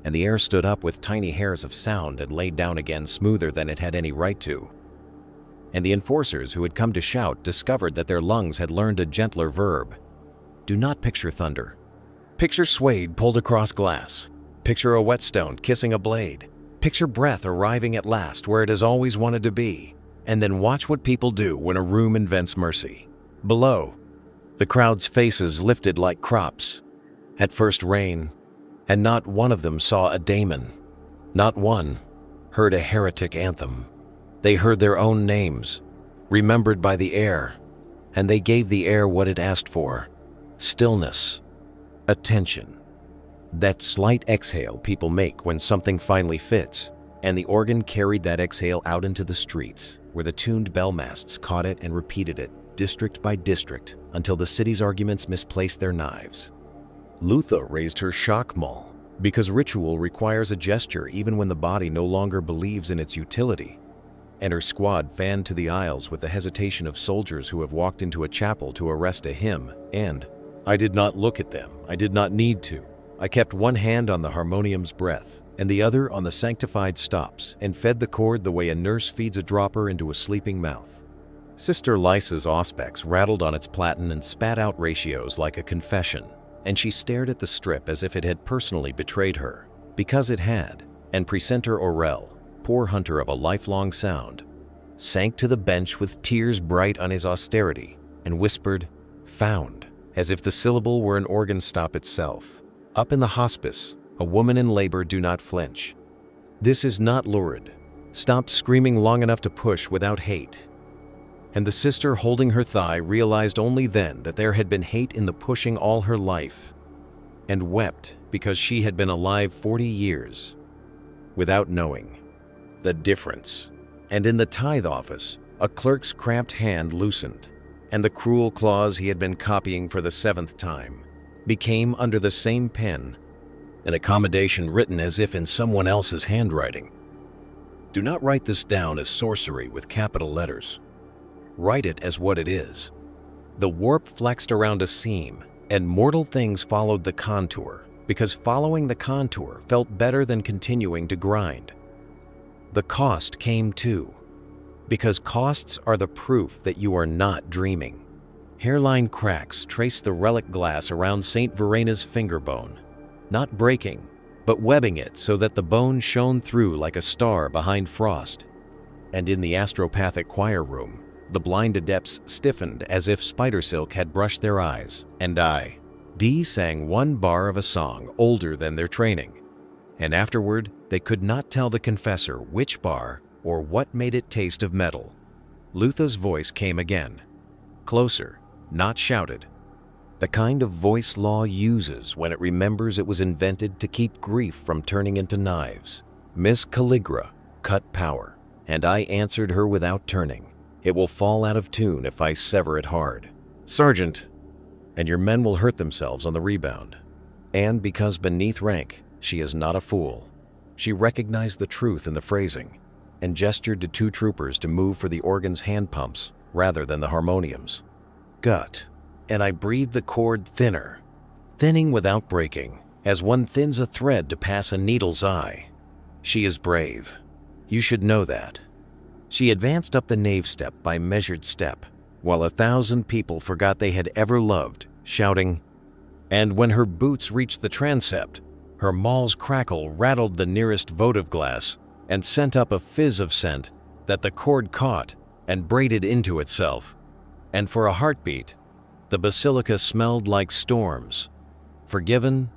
And the air stood up with tiny hairs of sound and laid down again smoother than it had any right to. And the enforcers who had come to shout discovered that their lungs had learned a gentler verb. Do not picture thunder. Picture suede pulled across glass. Picture a whetstone kissing a blade. Picture breath arriving at last where it has always wanted to be. And then watch what people do when a room invents mercy. Below, the crowd's faces lifted like crops. At first rain, and not one of them saw a daemon. Not one heard a heretic anthem. They heard their own names, remembered by the air, and they gave the air what it asked for: stillness, attention. That slight exhale people make when something finally fits, and the organ carried that exhale out into the streets, where the tuned bell masts caught it and repeated it, district by district, until the city's arguments misplaced their knives. Lutha raised her shock maul, because ritual requires a gesture even when the body no longer believes in its utility. And her squad fanned to the aisles with the hesitation of soldiers who have walked into a chapel to arrest a hymn, and I did not look at them. I did not need to. I kept one hand on the harmonium's breath, and the other on the sanctified stops, and fed the chord the way a nurse feeds a dropper into a sleeping mouth. Sister Lysa's auspex rattled on its platen and spat out ratios like a confession, and she stared at the strip as if it had personally betrayed her, because it had, and Precentor Aurel, poor hunter of a lifelong sound, sank to the bench with tears bright on his austerity, and whispered, "Found," as if the syllable were an organ stop itself. Up in the hospice, a woman in labor do not flinch. This is not lurid. Stopped screaming long enough to push without hate. And the sister holding her thigh realized only then that there had been hate in the pushing all her life, and wept because she had been alive 40 years, without knowing the difference. And in the tithe office, a clerk's cramped hand loosened, and the cruel clause he had been copying for the 7th time became, under the same pen, an accommodation written as if in someone else's handwriting. Do not write this down as sorcery with capital letters. Write it as what it is. The warp flexed around a seam, and mortal things followed the contour, because following the contour felt better than continuing to grind. The cost came too, because costs are the proof that you are not dreaming. Hairline cracks traced the relic glass around St. Verena's finger bone, not breaking, but webbing it so that the bone shone through like a star behind frost. And in the astropathic choir room, the blind adepts stiffened as if spider silk had brushed their eyes, and Dee sang one bar of a song older than their training, and afterward they could not tell the confessor which bar or what made it taste of metal. Lutha's voice came again, closer, not shouted, the kind of voice law uses when it remembers it was invented to keep grief from turning into knives. Miss Calligra cut power, and I answered her without turning. It will fall out of tune if I sever it hard. Sergeant, and your men will hurt themselves on the rebound. And because beneath rank, she is not a fool. She recognized the truth in the phrasing, and gestured to 2 troopers to move for the organ's hand pumps rather than the harmoniums. Gut, and I breathed the cord thinner, thinning without breaking, as one thins a thread to pass a needle's eye. She is brave. You should know that. She advanced up the nave step by measured step, while 1,000 people forgot they had ever loved, shouting, and when her boots reached the transept, her mall's crackle rattled the nearest votive glass and sent up a fizz of scent that the cord caught and braided into itself. And for a heartbeat, the basilica smelled like storms. Forgiven,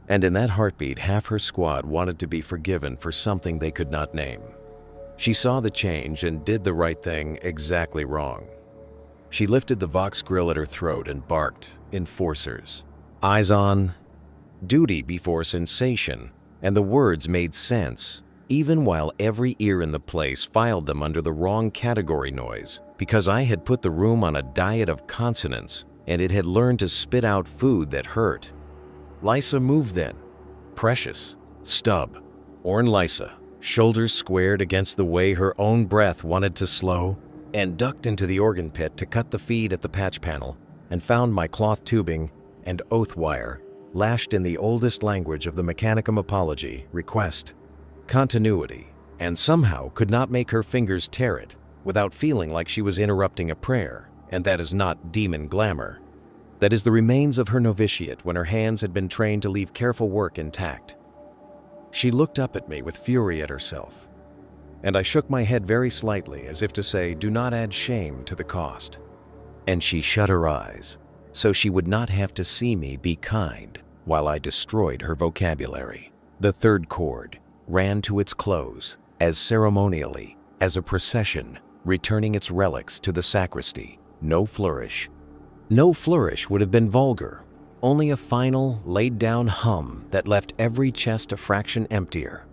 and in that heartbeat half her squad wanted to be forgiven for something they could not name. She saw the change and did the right thing exactly wrong. She lifted the Vox grill at her throat and barked, enforcers. Eyes on, duty before sensation, and the words made sense, even while every ear in the place filed them under the wrong category noise, because I had put the room on a diet of consonants, and it had learned to spit out food that hurt. Lysa moved then. Precious, stub, Orn Lysa, shoulders squared against the way her own breath wanted to slow, and ducked into the organ pit to cut the feed at the patch panel, and found my cloth tubing and oath wire lashed in the oldest language of the Mechanicum apology, request, continuity, and somehow could not make her fingers tear it without feeling like she was interrupting a prayer, and that is not demon glamour. That is the remains of her novitiate when her hands had been trained to leave careful work intact. She looked up at me with fury at herself, and I shook my head very slightly as if to say, do not add shame to the cost. And she shut her eyes, so she would not have to see me be kind while I destroyed her vocabulary. The third chord ran to its close as ceremonially as a procession returning its relics to the sacristy. No flourish. No flourish would have been vulgar, only a final, laid-down hum that left every chest a fraction emptier,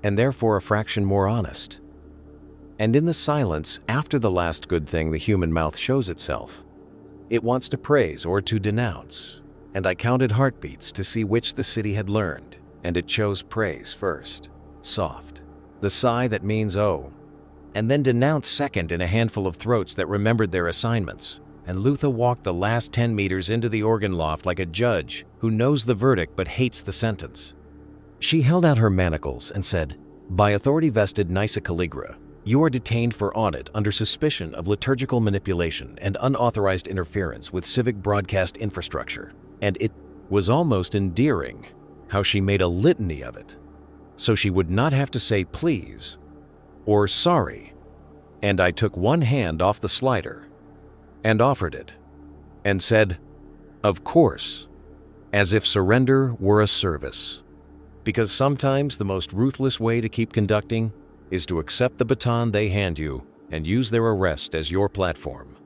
and therefore a fraction more honest. And in the silence after the last good thing the human mouth shows itself, it wants to praise or to denounce, and I counted heartbeats to see which the city had learned, and it chose praise first, soft, the sigh that means oh, and then denounce second in a handful of throats that remembered their assignments. And Lutha walked the last 10 meters into the organ loft like a judge who knows the verdict but hates the sentence. She held out her manacles and said, by authority vested Nysa Calligra, you are detained for audit under suspicion of liturgical manipulation and unauthorized interference with civic broadcast infrastructure. And it was almost endearing how she made a litany of it, so she would not have to say please or sorry. And I took one hand off the slider and offered it, and said, of course, as if surrender were a service. Because sometimes the most ruthless way to keep conducting is to accept the baton they hand you and use their arrest as your platform.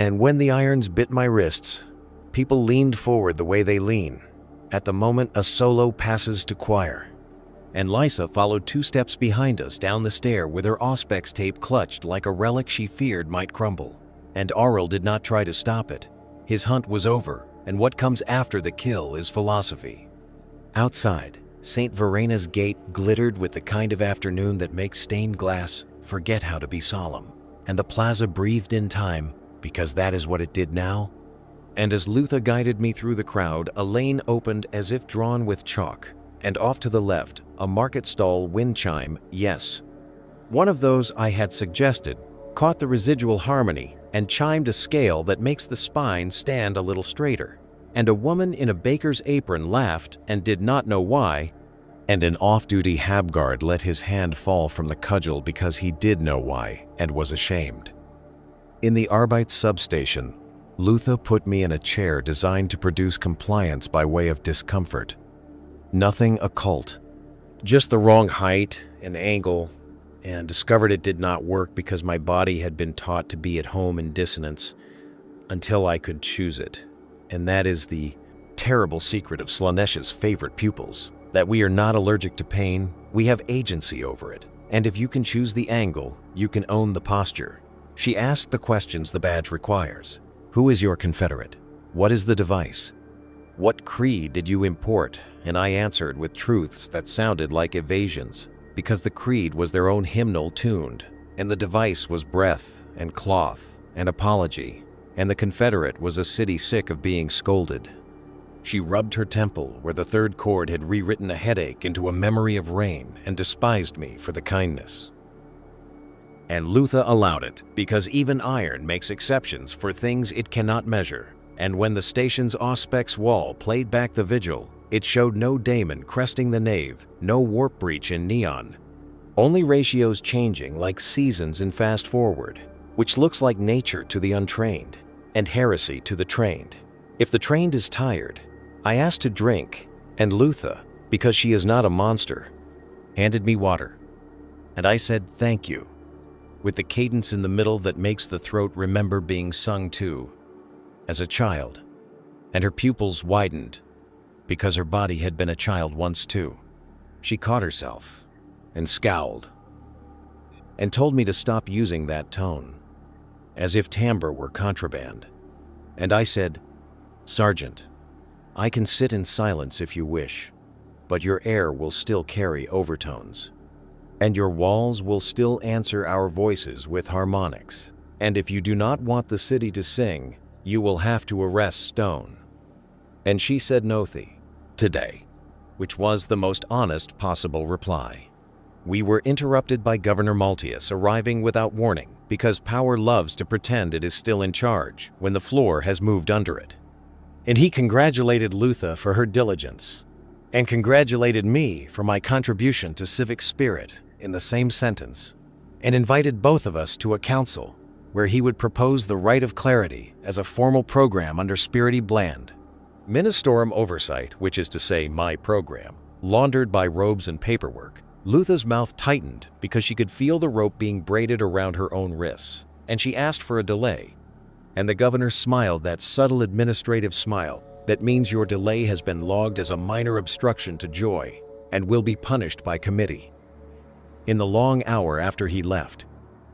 And when the irons bit my wrists, people leaned forward the way they lean at the moment a solo passes to choir. And Lysa followed 2 steps behind us down the stair with her auspex tape clutched like a relic she feared might crumble. And Auril did not try to stop it. His hunt was over, and what comes after the kill is philosophy. Outside, St. Verena's gate glittered with the kind of afternoon that makes stained glass forget how to be solemn, and the plaza breathed in time because that is what it did now. And as Lutha guided me through the crowd, a lane opened as if drawn with chalk, and off to the left, a market stall wind chime, yes. One of those I had suggested caught the residual harmony and chimed a scale that makes the spine stand a little straighter. And a woman in a baker's apron laughed and did not know why, and an off-duty habguard let his hand fall from the cudgel because he did know why and was ashamed. In the Arbeit substation, Lutha put me in a chair designed to produce compliance by way of discomfort. Nothing occult, just the wrong height and angle, and discovered it did not work because my body had been taught to be at home in dissonance until I could choose it. And that is the terrible secret of Slaanesh's favorite pupils, that we are not allergic to pain, we have agency over it. And if you can choose the angle, you can own the posture. She asked the questions the badge requires. Who is your confederate? What is the device? What creed did you import? And I answered with truths that sounded like evasions, because the creed was their own hymnal tuned, and the device was breath and cloth and apology, and the confederate was a city sick of being scolded. She rubbed her temple where the third chord had rewritten a headache into a memory of rain and despised me for the kindness. And Lutha allowed it, because even iron makes exceptions for things it cannot measure. And when the station's auspex wall played back the vigil, it showed no daemon cresting the nave, no warp breach in neon. Only ratios changing like seasons in fast forward, which looks like nature to the untrained, and heresy to the trained. If the trained is tired, I asked to drink, and Lutha, because she is not a monster, handed me water. And I said thank you, with the cadence in the middle that makes the throat remember being sung to as a child, and her pupils widened, because her body had been a child once too. She caught herself and scowled and told me to stop using that tone, as if timbre were contraband. And I said, "Sergeant, I can sit in silence if you wish, but your air will still carry overtones, and your walls will still answer our voices with harmonics. And if you do not want the city to sing, you will have to arrest stone." And she said nothing today, which was the most honest possible reply. We were interrupted by Governor Maltius arriving without warning, because power loves to pretend it is still in charge when the floor has moved under it. And he congratulated Lutha for her diligence, and congratulated me for my contribution to civic spirit in the same sentence, and invited both of us to a council where he would propose the right of clarity as a formal program under Spirity Bland. Ministorum oversight, which is to say my program, laundered by robes and paperwork. Lutha's mouth tightened because she could feel the rope being braided around her own wrists, and she asked for a delay. And the governor smiled that subtle administrative smile that means your delay has been logged as a minor obstruction to joy and will be punished by committee. In the long hour after he left,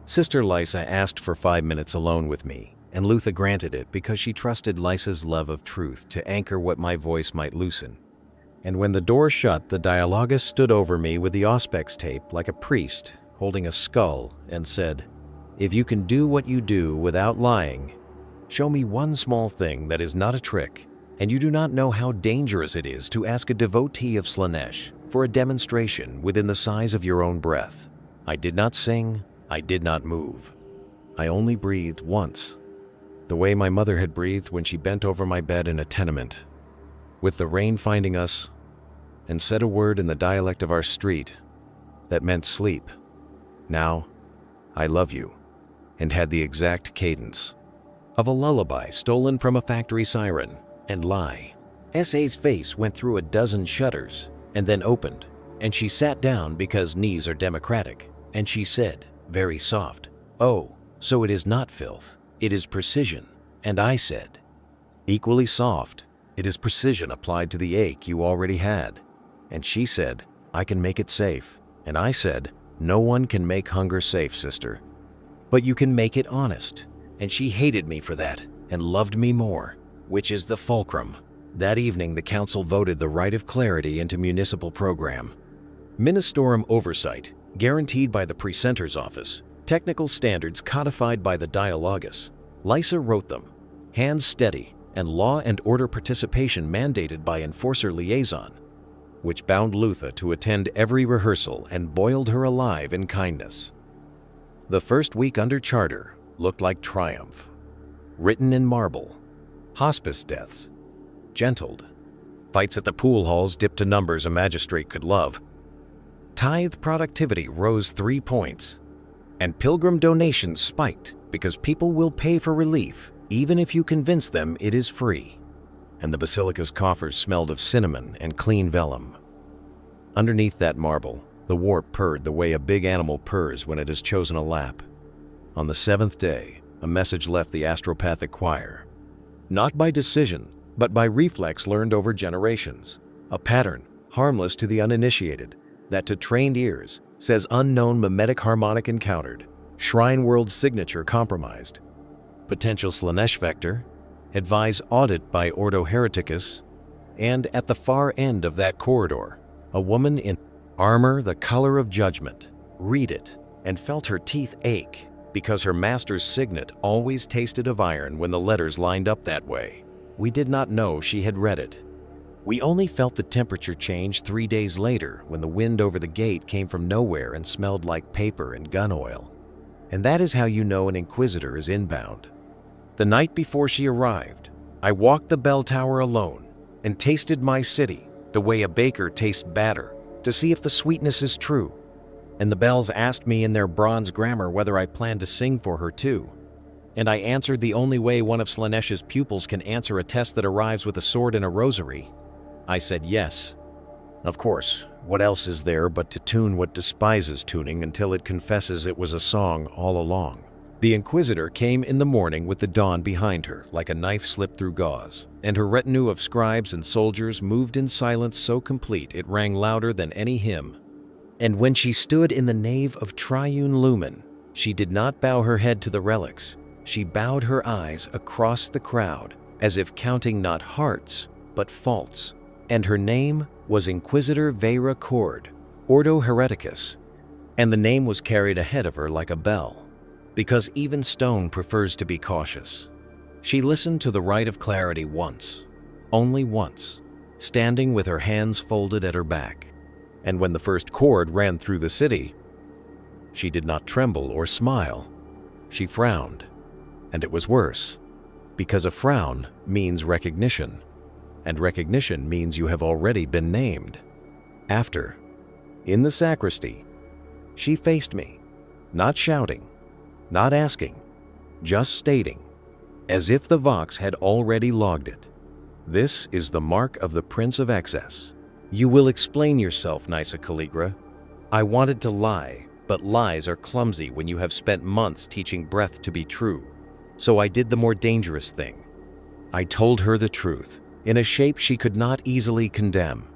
Sister Lysa asked for 5 minutes alone with me, and Lutha granted it because she trusted Lysa's love of truth to anchor what my voice might loosen. And when the door shut, the dialogus stood over me with the auspex tape like a priest holding a skull and said, "If you can do what you do without lying, show me one small thing that is not a trick, and you do not know how dangerous it is to ask a devotee of Slaanesh for a demonstration within the size of your own breath." I did not sing, I did not move. I only breathed once, the way my mother had breathed when she bent over my bed in a tenement, with the rain finding us, and said a word in the dialect of our street that meant sleep. Now, I love you, and had the exact cadence of a lullaby stolen from a factory siren. And lie. S.A.'s face went through a dozen shutters and then opened, and she sat down because knees are democratic, and she said, very soft, "Oh, so it is not filth, it is precision." And I said, equally soft, "It is precision applied to the ache you already had." And she said, "I can make it safe." And I said, "No one can make hunger safe, sister, but you can make it honest." And she hated me for that and loved me more, which is the fulcrum. That evening, the council voted the right of clarity into municipal program. Ministorum oversight, guaranteed by the precentor's office, technical standards codified by the dialogus. Lysa wrote them, hands steady, and law and order participation mandated by enforcer liaison, which bound Lutha to attend every rehearsal and boiled her alive in kindness. The first week under charter looked like triumph. Written in marble, hospice deaths, gentled, fights at the pool halls dipped to numbers a magistrate could love, tithe productivity rose 3 points, and pilgrim donations spiked because people will pay for relief even if you convince them it is free. And the basilica's coffers smelled of cinnamon and clean vellum. Underneath that marble, the warp purred the way a big animal purrs when it has chosen a lap. On the 7th day, a message left the astropathic choir. Not by decision, but by reflex learned over generations. A pattern, harmless to the uninitiated, that to trained ears says unknown mimetic harmonic encountered, shrine world signature compromised. Potential Slaanesh vector, advise audit by Ordo Hereticus, and at the far end of that corridor, a woman in armor the color of judgment. Read it, and felt her teeth ache, because her master's signet always tasted of iron when the letters lined up that way. We did not know she had read it. We only felt the temperature change 3 days later when the wind over the gate came from nowhere and smelled like paper and gun oil. And that is how you know an inquisitor is inbound. The night before she arrived, I walked the bell tower alone and tasted my city the way a baker tastes batter to see if the sweetness is true. And the bells asked me in their bronze grammar whether I planned to sing for her too. And I answered the only way one of Slaanesh's pupils can answer a test that arrives with a sword and a rosary. I said yes. Of course, what else is there but to tune what despises tuning until it confesses it was a song all along? The Inquisitor came in the morning with the dawn behind her like a knife slipped through gauze, and her retinue of scribes and soldiers moved in silence so complete it rang louder than any hymn. And when she stood in the nave of Triune Lumen, she did not bow her head to the relics. She bowed her eyes across the crowd, as if counting not hearts, but faults. And her name was Inquisitor Vera Cord, Ordo Hereticus, and the name was carried ahead of her like a bell, because even stone prefers to be cautious. She listened to the rite of clarity once, only once, standing with her hands folded at her back. And when the first chord ran through the city, she did not tremble or smile. She frowned, and it was worse, because a frown means recognition, and recognition means you have already been named. After, in the sacristy, she faced me, not shouting, not asking, just stating, as if the Vox had already logged it. This is the mark of the Prince of Excess. You will explain yourself, Nyssa Calligra. I wanted to lie, but lies are clumsy when you have spent months teaching breath to be true. So I did the more dangerous thing. I told her the truth, in a shape she could not easily condemn.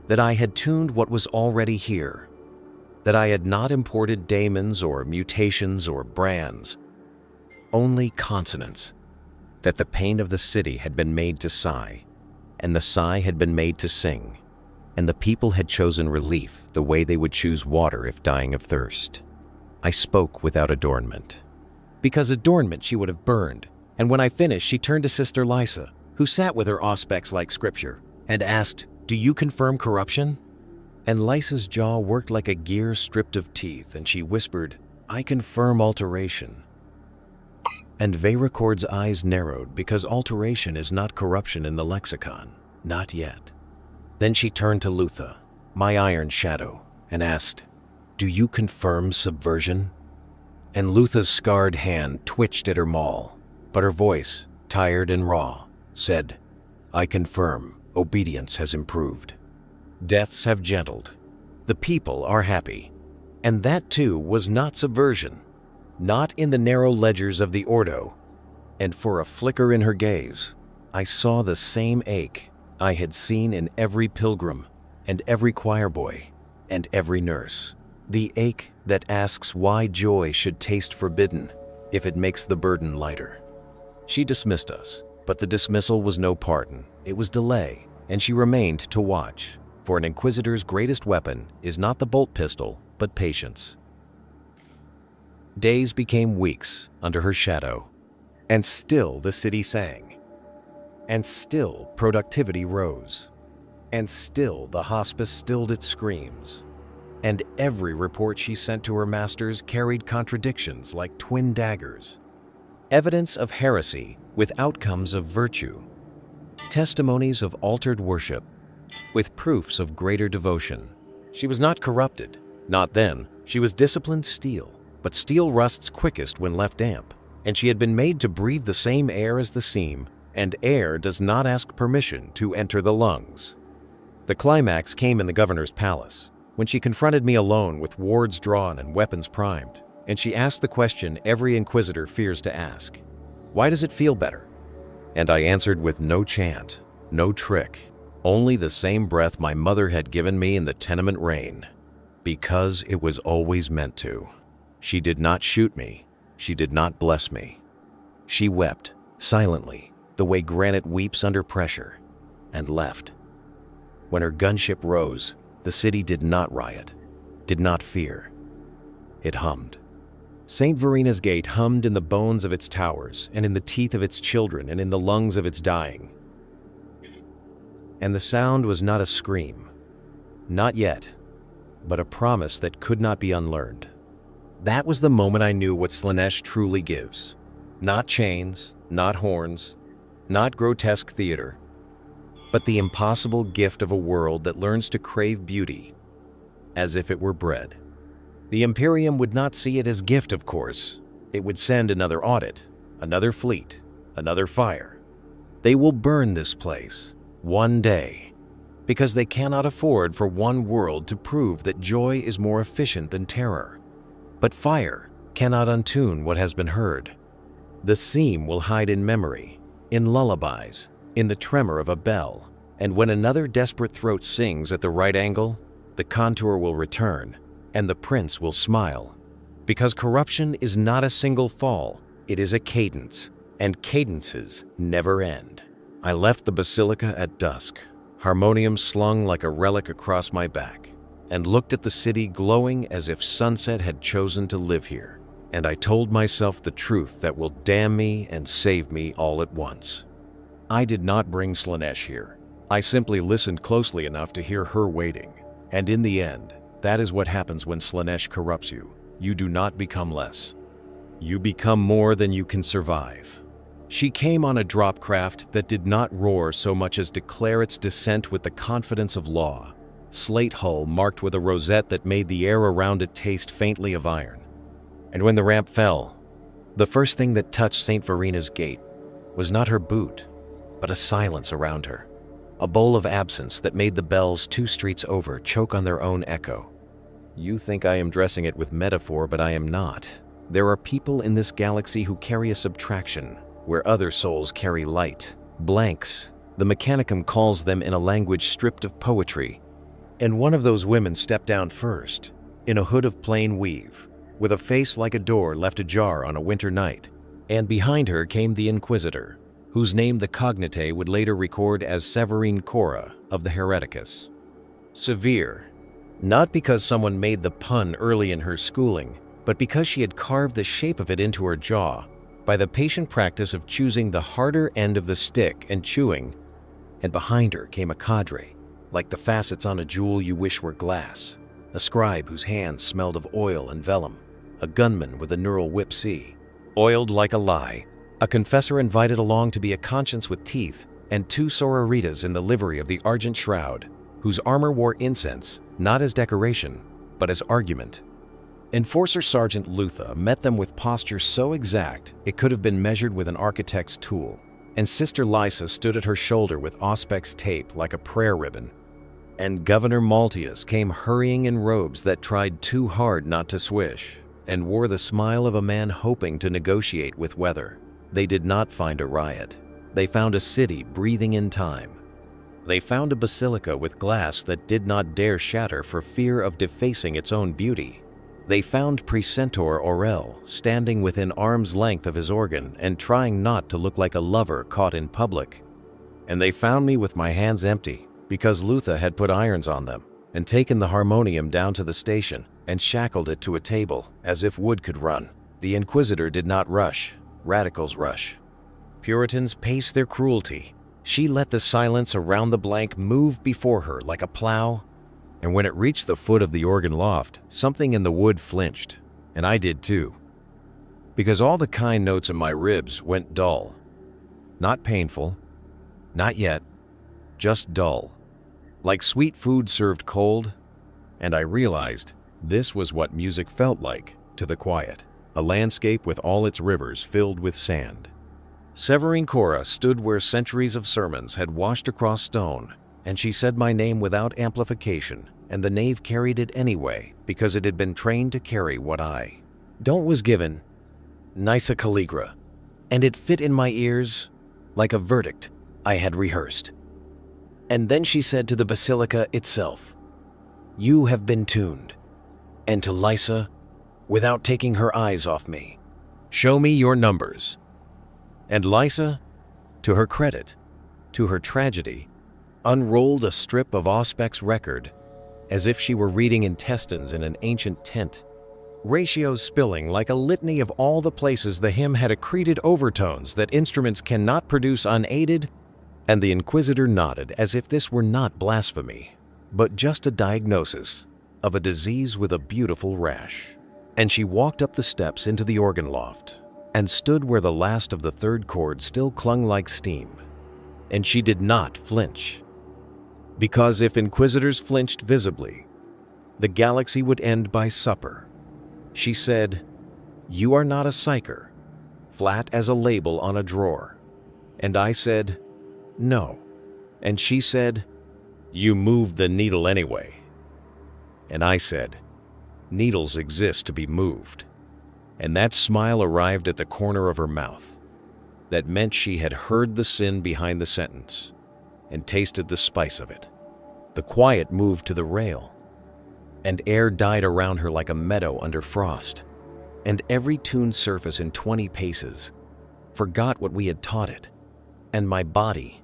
That I had tuned what was already here. That I had not imported daemons or mutations or brands. Only consonants. That the pain of the city had been made to sigh, and the sigh had been made to sing, and the people had chosen relief the way they would choose water if dying of thirst. I spoke without adornment, because adornment she would have burned, and when I finished she turned to Sister Lysa, who sat with her auspex like scripture, and asked, "Do you confirm corruption?" And Lysa's jaw worked like a gear stripped of teeth, and she whispered, "I confirm alteration." And Veracord's eyes narrowed because alteration is not corruption in the lexicon, not yet. Then she turned to Lutha, my iron shadow, and asked, "Do you confirm subversion?" And Lutha's scarred hand twitched at her maul, but her voice, tired and raw, said, "I confirm, obedience has improved. Deaths have gentled. The people are happy." And that too was not subversion, not in the narrow ledgers of the Ordo. And for a flicker in her gaze, I saw the same ache I had seen in every pilgrim and every choir boy and every nurse. The ache that asks why joy should taste forbidden if it makes the burden lighter. She dismissed us, but the dismissal was no pardon. It was delay, and she remained to watch, for an Inquisitor's greatest weapon is not the bolt pistol, but patience. Days became weeks under her shadow, and still the city sang, and still productivity rose, and still the hospice stilled its screams, and every report she sent to her masters carried contradictions like twin daggers, evidence of heresy with outcomes of virtue, testimonies of altered worship with proofs of greater devotion. She was not corrupted, not then. She was disciplined steel, but steel rusts quickest when left damp, and she had been made to breathe the same air as the seam, and air does not ask permission to enter the lungs. The climax came in the governor's palace, when she confronted me alone with wards drawn and weapons primed, and she asked the question every Inquisitor fears to ask, "Why does it feel better?" And I answered with no chant, no trick, only the same breath my mother had given me in the tenement rain, because it was always meant to. She did not shoot me. She did not bless me. She wept, silently, the way granite weeps under pressure, and left. When her gunship rose, the city did not riot, did not fear. It hummed. St. Verina's gate hummed in the bones of its towers, and in the teeth of its children, and in the lungs of its dying. And the sound was not a scream, not yet, but a promise that could not be unlearned. That was the moment I knew what Slaanesh truly gives. Not chains, not horns, not grotesque theater, but the impossible gift of a world that learns to crave beauty as if it were bread. The Imperium would not see it as gift, of course. It would send another audit, another fleet, another fire. They will burn this place one day, because they cannot afford for one world to prove that joy is more efficient than terror. But fire cannot untune what has been heard. The seam will hide in memory, in lullabies, in the tremor of a bell, and when another desperate throat sings at the right angle, the contour will return, and the prince will smile. Because corruption is not a single fall, it is a cadence, and cadences never end. I left the basilica at dusk, harmonium slung like a relic across my back, and looked at the city glowing as if sunset had chosen to live here. And I told myself the truth that will damn me and save me all at once. I did not bring Slaanesh here. I simply listened closely enough to hear her waiting. And in the end, that is what happens when Slaanesh corrupts you. You do not become less. You become more than you can survive. She came on a drop craft that did not roar so much as declare its descent with the confidence of law. Slate hull marked with a rosette that made the air around it taste faintly of iron. And when the ramp fell, the first thing that touched St. Verina's gate was not her boot, but a silence around her. A bowl of absence that made the bells 2 streets over choke on their own echo. You think I am dressing it with metaphor, but I am not. There are people in this galaxy who carry a subtraction, where other souls carry light. Blanks. The Mechanicum calls them in a language stripped of poetry. And one of those women stepped down first, in a hood of plain weave, with a face like a door left ajar on a winter night. And behind her came the Inquisitor, whose name the Cognate would later record as Severine Cora of the Hereticus. Severe, not because someone made the pun early in her schooling, but because she had carved the shape of it into her jaw by the patient practice of choosing the harder end of the stick and chewing. And behind her came a cadre, like the facets on a jewel you wish were glass, a scribe whose hands smelled of oil and vellum, a gunman with a neural whip C, oiled like a lie, a confessor invited along to be a conscience with teeth, and 2 sororitas in the livery of the Argent Shroud, whose armor wore incense, not as decoration, but as argument. Enforcer Sergeant Lutha met them with posture so exact it could have been measured with an architect's tool, and Sister Lysa stood at her shoulder with Auspex tape like a prayer ribbon. And Governor Maltius came hurrying in robes that tried too hard not to swish, and wore the smile of a man hoping to negotiate with weather. They did not find a riot. They found a city breathing in time. They found a basilica with glass that did not dare shatter for fear of defacing its own beauty. They found Precentor Aurel standing within arm's length of his organ and trying not to look like a lover caught in public. And they found me with my hands empty because Lutha had put irons on them and taken the harmonium down to the station and shackled it to a table as if wood could run. The Inquisitor did not rush. Radicals rush. Puritans pace their cruelty. She let the silence around the blank move before her like a plow, and when it reached the foot of the organ loft, something in the wood flinched, and I did too. Because all the kind notes in my ribs went dull. Not painful, not yet, just dull, like sweet food served cold, and I realized this was what music felt like to the quiet. A landscape with all its rivers filled with sand. Severine Cora stood where centuries of sermons had washed across stone, and she said my name without amplification, and the knave carried it anyway because it had been trained to carry what I don't was given, Nyssa Calligra, and it fit in my ears like a verdict I had rehearsed. And then she said to the basilica itself, "You have been tuned," and to Lysa, without taking her eyes off me, "Show me your numbers." And Lysa, to her credit, to her tragedy, unrolled a strip of Auspex record as if she were reading intestines in an ancient tent, ratios spilling like a litany of all the places the hymn had accreted overtones that instruments cannot produce unaided, and the Inquisitor nodded as if this were not blasphemy, but just a diagnosis of a disease with a beautiful rash. And she walked up the steps into the organ loft and stood where the last of the 3rd chord still clung like steam. And she did not flinch. Because if Inquisitors flinched visibly, the galaxy would end by supper. She said, "You are not a psyker," flat as a label on a drawer. And I said, "No." And she said, "You moved the needle anyway." And I said, "Needles exist to be moved." And that smile arrived at the corner of her mouth. That meant she had heard the sin behind the sentence and tasted the spice of it. The quiet moved to the rail, and air died around her like a meadow under frost, and every tuned surface in 20 paces forgot what we had taught it, and my body,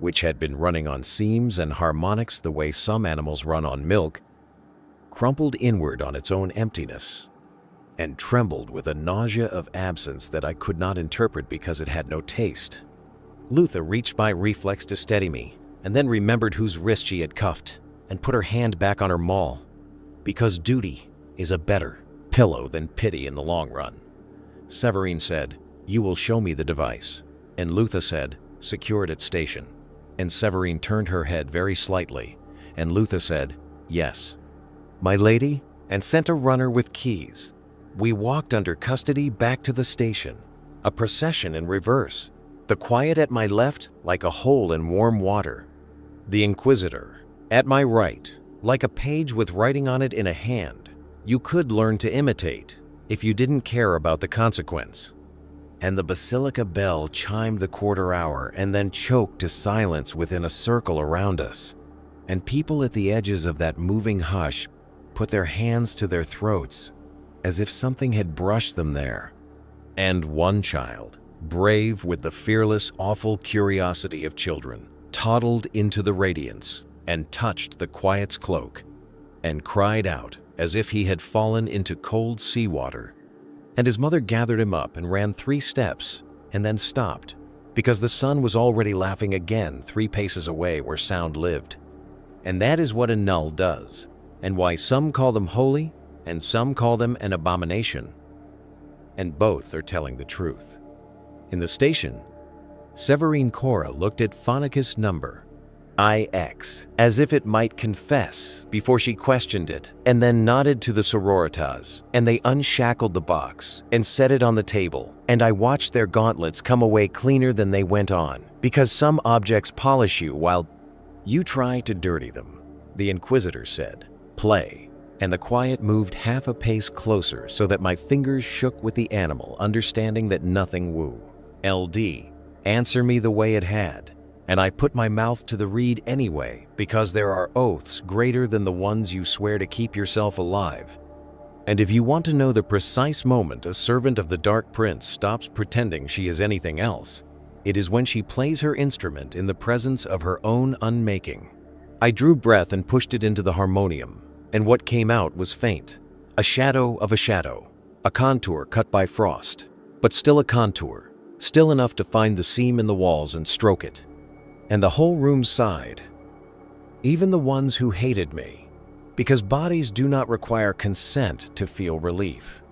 which had been running on seams and harmonics the way some animals run on milk, crumpled inward on its own emptiness and trembled with a nausea of absence that I could not interpret because it had no taste. Lutha reached by reflex to steady me, and then remembered whose wrist she had cuffed and put her hand back on her maul, because duty is a better pillow than pity in the long run. Severine said, "You will show me the device," and Lutha said, "Secure it at station." And Severine turned her head very slightly, and Lutha said, "Yes, my lady," and sent a runner with keys. We walked under custody back to the station, a procession in reverse, the quiet at my left like a hole in warm water, the Inquisitor at my right like a page with writing on it in a hand you could learn to imitate if you didn't care about the consequence. And the Basilica bell chimed the quarter hour and then choked to silence within a circle around us, and people at the edges of that moving hush put their hands to their throats as if something had brushed them there. And one child, brave with the fearless, awful curiosity of children, toddled into the radiance and touched the quiet's cloak and cried out as if he had fallen into cold seawater. And his mother gathered him up and ran 3 steps and then stopped because the sun was already laughing again 3 paces away where sound lived. And that is what a null does, and why some call them holy and some call them an abomination. And both are telling the truth. In the station, Severine Cora looked at Phonicus number IX as if it might confess before she questioned it, and then nodded to the sororitas, and they unshackled the box and set it on the table, and I watched their gauntlets come away cleaner than they went on, because some objects polish you while you try to dirty them. The Inquisitor said, "Play." And the quiet moved half a pace closer so that my fingers shook with the animal, understanding that nothing woo. LD, answer me the way it had. And I put my mouth to the reed anyway, because there are oaths greater than the ones you swear to keep yourself alive. And if you want to know the precise moment a servant of the Dark Prince stops pretending she is anything else, it is when she plays her instrument in the presence of her own unmaking. I drew breath and pushed it into the harmonium, and what came out was faint, a shadow of a shadow, a contour cut by frost, but still a contour, still enough to find the seam in the walls and stroke it. And the whole room sighed, even the ones who hated me, because bodies do not require consent to feel relief.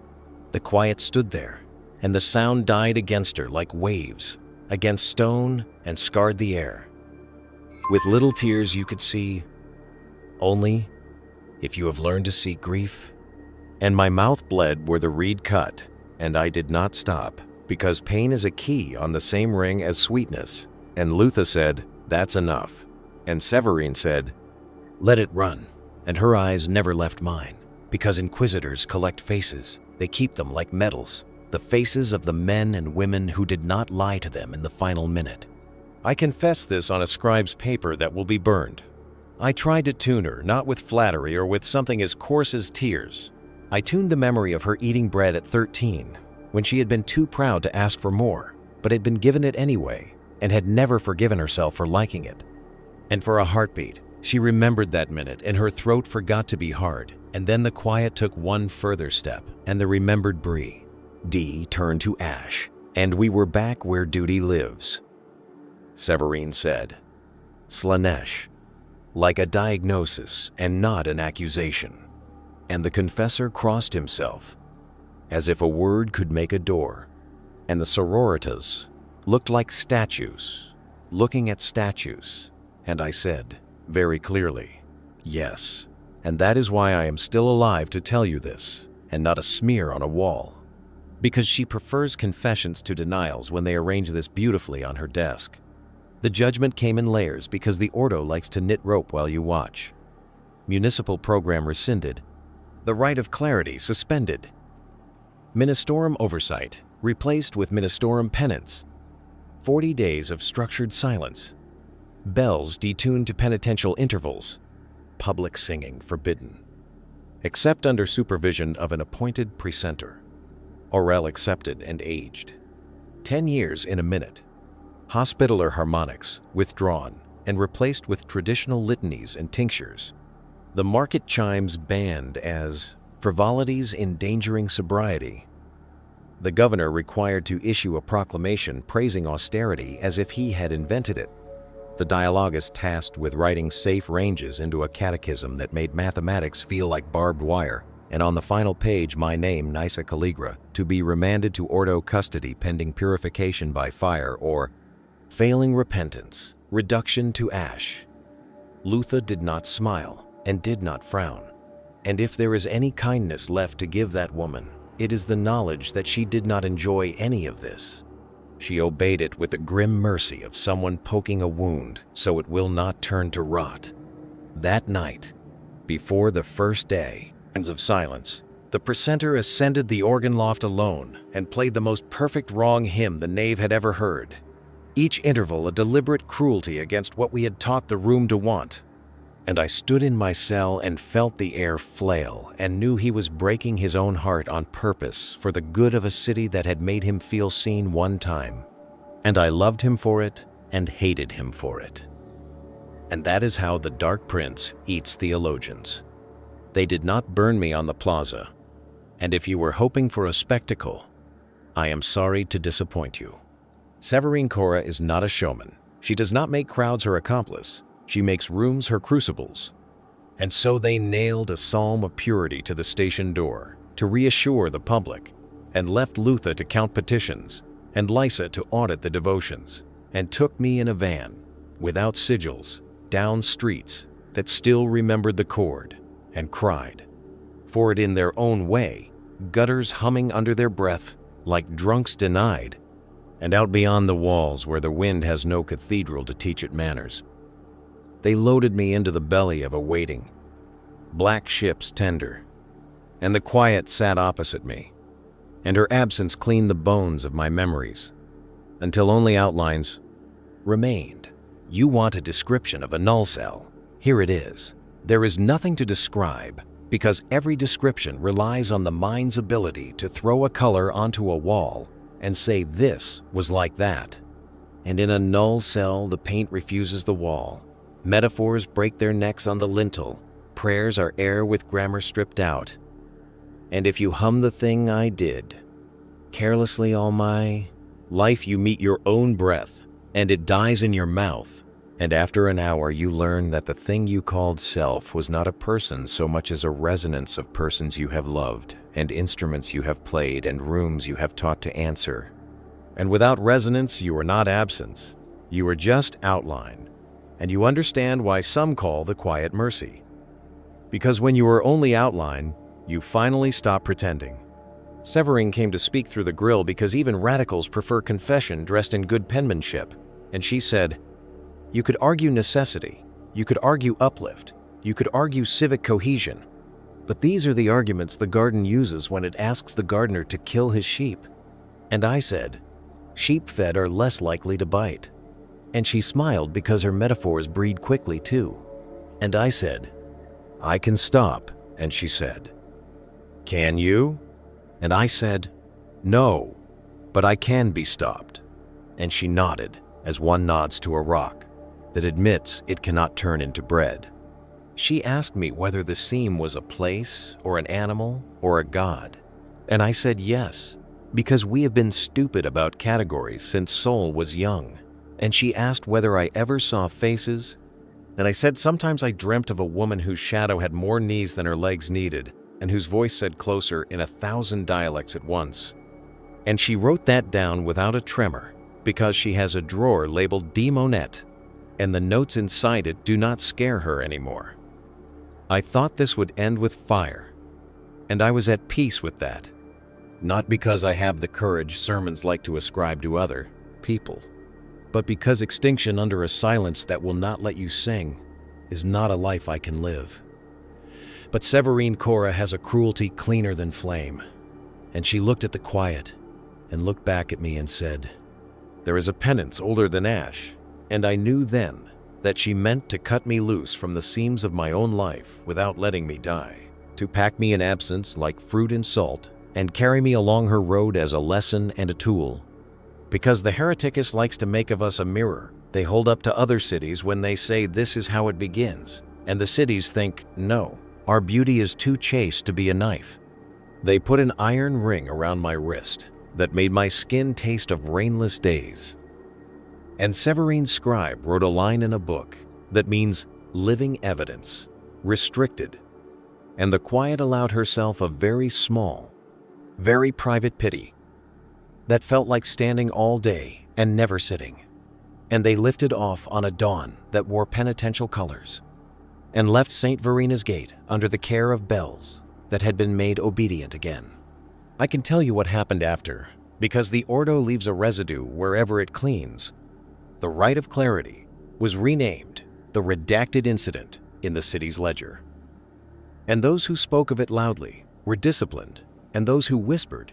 The quiet stood there, and the sound died against her like waves, against stone, and scarred the air. With little tears you could see, only if you have learned to see grief. And my mouth bled where the reed cut, and I did not stop, because pain is a key on the same ring as sweetness. And Lutha said, "That's enough." And Severine said, "Let it run." And her eyes never left mine, because Inquisitors collect faces. They keep them like medals, the faces of the men and women who did not lie to them in the final minute. I confess this on a scribe's paper that will be burned. I tried to tune her, not with flattery or with something as coarse as tears. I tuned the memory of her eating bread at 13, when she had been too proud to ask for more, but had been given it anyway, and had never forgiven herself for liking it. And for a heartbeat, she remembered that minute, and her throat forgot to be hard. And then the quiet took one further step, and the remembered brie. D turned to ash, and we were back where duty lives. Severine said, "Slaanesh," like a diagnosis and not an accusation. And the confessor crossed himself, as if a word could make a door. And the sororitas looked like statues, looking at statues. And I said, very clearly, "Yes." And that is why I am still alive to tell you this, and not a smear on a wall. Because she prefers confessions to denials when they arrange this beautifully on her desk. The judgment came in layers because the Ordo likes to knit rope while you watch. Municipal program rescinded. The right of clarity suspended. Ministorum oversight, replaced with Ministorum penance. 40 days of structured silence. Bells detuned to penitential intervals. Public singing forbidden. Except under supervision of an appointed precentor. Aurel accepted and aged. 10 years in a minute. Hospitaller harmonics withdrawn and replaced with traditional litanies and tinctures. The market chimes banned as frivolities endangering sobriety. The governor required to issue a proclamation praising austerity as if he had invented it. The dialogist tasked with writing safe ranges into a catechism that made mathematics feel like barbed wire, and on the final page my name, Nyssa Calligra, to be remanded to Ordo custody pending purification by fire or, failing repentance, reduction to ash. Lutha did not smile and did not frown. And if there is any kindness left to give that woman, it is the knowledge that she did not enjoy any of this. She obeyed it with the grim mercy of someone poking a wound so it will not turn to rot. That night, before the first day of silence, the precentor ascended the organ loft alone and played the most perfect wrong hymn the nave had ever heard. Each interval a deliberate cruelty against what we had taught the room to want. And I stood in my cell and felt the air flail and knew he was breaking his own heart on purpose for the good of a city that had made him feel seen one time. And I loved him for it and hated him for it. And that is how the Dark Prince eats theologians. They did not burn me on the plaza. And if you were hoping for a spectacle, I am sorry to disappoint you. Severine Cora is not a showman. She does not make crowds her accomplice. She makes rooms her crucibles. And so they nailed a psalm of purity to the station door to reassure the public, and left Lutha to count petitions, and Lysa to audit the devotions, and took me in a van, without sigils, down streets that still remembered the chord, and cried for it in their own way, gutters humming under their breath like drunks denied, and out beyond the walls where the wind has no cathedral to teach it manners. They loaded me into the belly of a waiting, black ship's tender, and the quiet sat opposite me, and her absence cleaned the bones of my memories, until only outlines remained. You want a description of a null cell? Here it is. There is nothing to describe, because every description relies on the mind's ability to throw a color onto a wall and say this was like that. And in a null cell, the paint refuses the wall. Metaphors break their necks on the lintel. Prayers are air with grammar stripped out. And if you hum the thing I did, carelessly all my life you meet your own breath, and it dies in your mouth. And after an hour you learn that the thing you called self was not a person so much as a resonance of persons you have loved, and instruments you have played, and rooms you have taught to answer. And without resonance you are not absence. You are just outline. And you understand why some call the quiet mercy. Because when you are only outline, you finally stop pretending. Severine came to speak through the grill because even radicals prefer confession dressed in good penmanship, and she said, "You could argue necessity, you could argue uplift, you could argue civic cohesion, but these are the arguments the garden uses when it asks the gardener to kill his sheep." And I said, "Sheep fed are less likely to bite." And she smiled because her metaphors breed quickly too. And I said, "I can stop." And she said, "Can you?" And I said, "No, but I can be stopped." And she nodded as one nods to a rock that admits it cannot turn into bread. She asked me whether the seam was a place or an animal or a god. And I said yes, because we have been stupid about categories since Soul was young. And she asked whether I ever saw faces, and I said sometimes I dreamt of a woman whose shadow had more knees than her legs needed, and whose voice said closer in 1,000 dialects at once. And she wrote that down without a tremor, because she has a drawer labeled Demonette, and the notes inside it do not scare her anymore. I thought this would end with fire, and I was at peace with that. Not because I have the courage sermons like to ascribe to other people, but because extinction under a silence that will not let you sing is not a life I can live. But Severine Cora has a cruelty cleaner than flame, And she looked at the quiet and looked back at me and said, "There is a penance older than ash." And I knew then that she meant to cut me loose from the seams of my own life without letting me die, to pack me in absence like fruit in salt and carry me along her road as a lesson and a tool. Because the hereticus likes to make of us a mirror they hold up to other cities when they say this is how it begins, and the cities think, no, our beauty is too chaste to be a knife. They put an iron ring around my wrist that made my skin taste of rainless days. And Severine's scribe wrote a line in a book that means living evidence, restricted. And the quiet allowed herself a very small, very private pity that felt like standing all day and never sitting. And they lifted off on a dawn that wore penitential colors and left St. Verena's gate under the care of bells that had been made obedient again. I can tell you what happened after, because the Ordo leaves a residue wherever it cleans. The Rite of Clarity was renamed the Redacted Incident in the city's ledger. And those who spoke of it loudly were disciplined, and those who whispered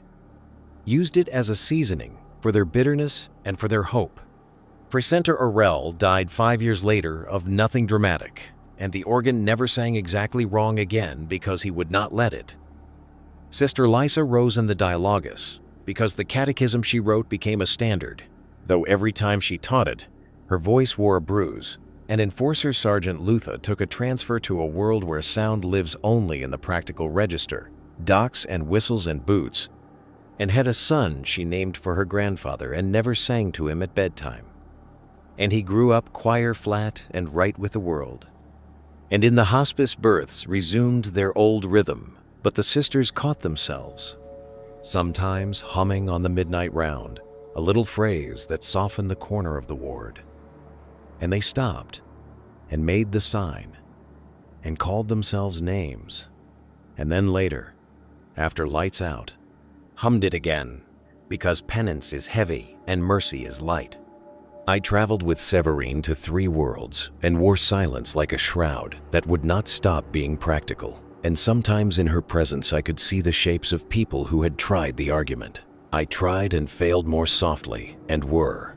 used it as a seasoning for their bitterness and for their hope. Precentor Aurel died 5 years later of nothing dramatic, and the organ never sang exactly wrong again because he would not let it. Sister Lysa rose in the Dialogus because the catechism she wrote became a standard, though every time she taught it, her voice wore a bruise, and Enforcer Sergeant Lutha took a transfer to a world where sound lives only in the practical register, docks and whistles and boots, and had a son she named for her grandfather and never sang to him at bedtime. And he grew up choir flat and right with the world. And in the hospice births resumed their old rhythm, but the sisters caught themselves, sometimes humming on the midnight round, a little phrase that softened the corner of the ward. And they stopped and made the sign and called themselves names. And then later, after lights out, hummed it again, because penance is heavy and mercy is light. I traveled with Severine to 3 worlds and wore silence like a shroud that would not stop being practical. And sometimes in her presence I could see the shapes of people who had tried the argument. I tried and failed more softly and were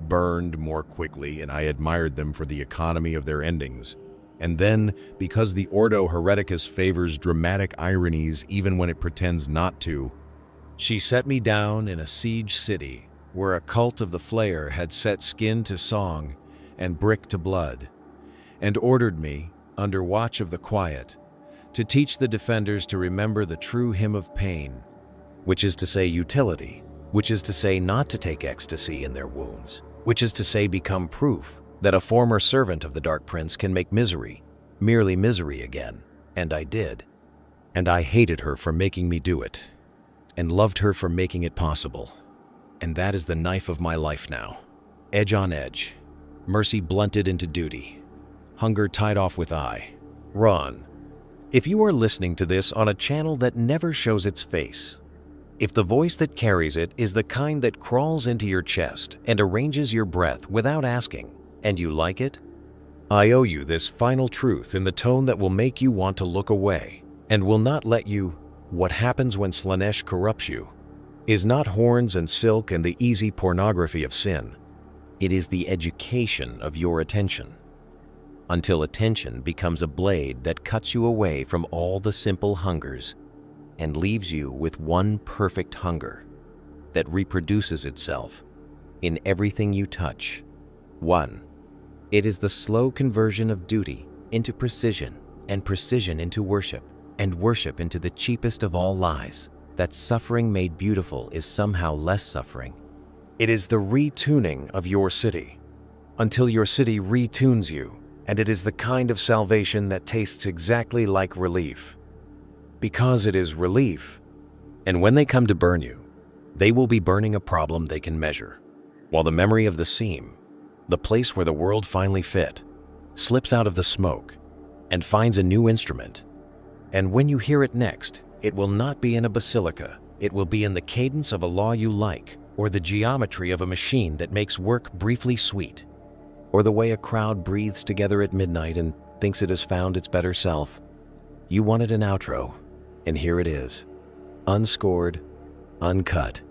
burned more quickly, and I admired them for the economy of their endings. And then, because the Ordo Hereticus favors dramatic ironies even when it pretends not to, she set me down in a siege city where a cult of the Flayer had set skin to song and brick to blood, and ordered me, under watch of the quiet, to teach the defenders to remember the true hymn of pain, which is to say utility, which is to say not to take ecstasy in their wounds, which is to say become proof that a former servant of the Dark Prince can make misery, merely misery again. And I did. And I hated her for making me do it, and loved her for making it possible. And that is the knife of my life now. Edge on edge, mercy blunted into duty, hunger tied off with eye. Ron, if you are listening to this on a channel that never shows its face, if the voice that carries it is the kind that crawls into your chest and arranges your breath without asking, and you like it, I owe you this final truth in the tone that will make you want to look away and will not let you. What happens when Slaanesh corrupts you is not horns and silk and the easy pornography of sin. It is the education of your attention, until attention becomes a blade that cuts you away from all the simple hungers and leaves you with one perfect hunger that reproduces itself in everything you touch. 1. It is the slow conversion of duty into precision, and precision into worship, and worship into the cheapest of all lies, that suffering made beautiful is somehow less suffering. It is the retuning of your city, until your city retunes you, and it is the kind of salvation that tastes exactly like relief, because it is relief. And when they come to burn you, they will be burning a problem they can measure, while the memory of the seam, the place where the world finally fit, slips out of the smoke and finds a new instrument. And when you hear it next, it will not be in a basilica. It will be in the cadence of a law you like, or the geometry of a machine that makes work briefly sweet, or the way a crowd breathes together at midnight and thinks it has found its better self. You wanted an outro, and here it is, unscored, uncut,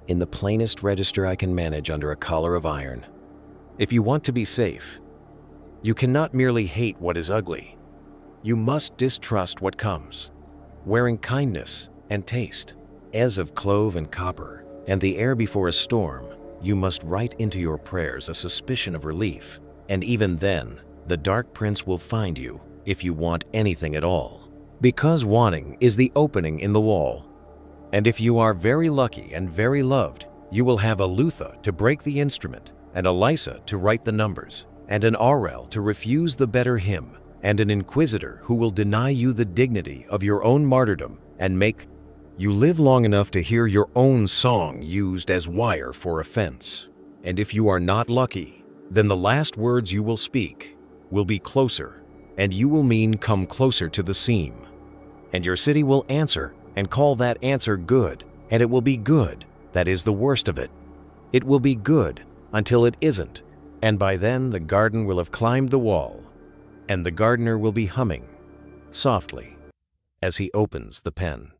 in the plainest register I can manage under a collar of iron. If you want to be safe, you cannot merely hate what is ugly. You must distrust what comes, wearing kindness and taste, as of clove and copper, and the air before a storm. You must write into your prayers a suspicion of relief, and even then, the Dark Prince will find you if you want anything at all. Because wanting is the opening in the wall. And if you are very lucky and very loved, you will have a Lutha to break the instrument, and a Lysa to write the numbers, and an Aurel to refuse the better hymn, and an Inquisitor who will deny you the dignity of your own martyrdom and make you live long enough to hear your own song used as wire for offense. And if you are not lucky, then the last words you will speak will be closer, and you will mean come closer to the seam. And your city will answer and call that answer good, and it will be good. That is the worst of it. It will be good until it isn't, and by then the garden will have climbed the wall, and the gardener will be humming softly as he opens the pen.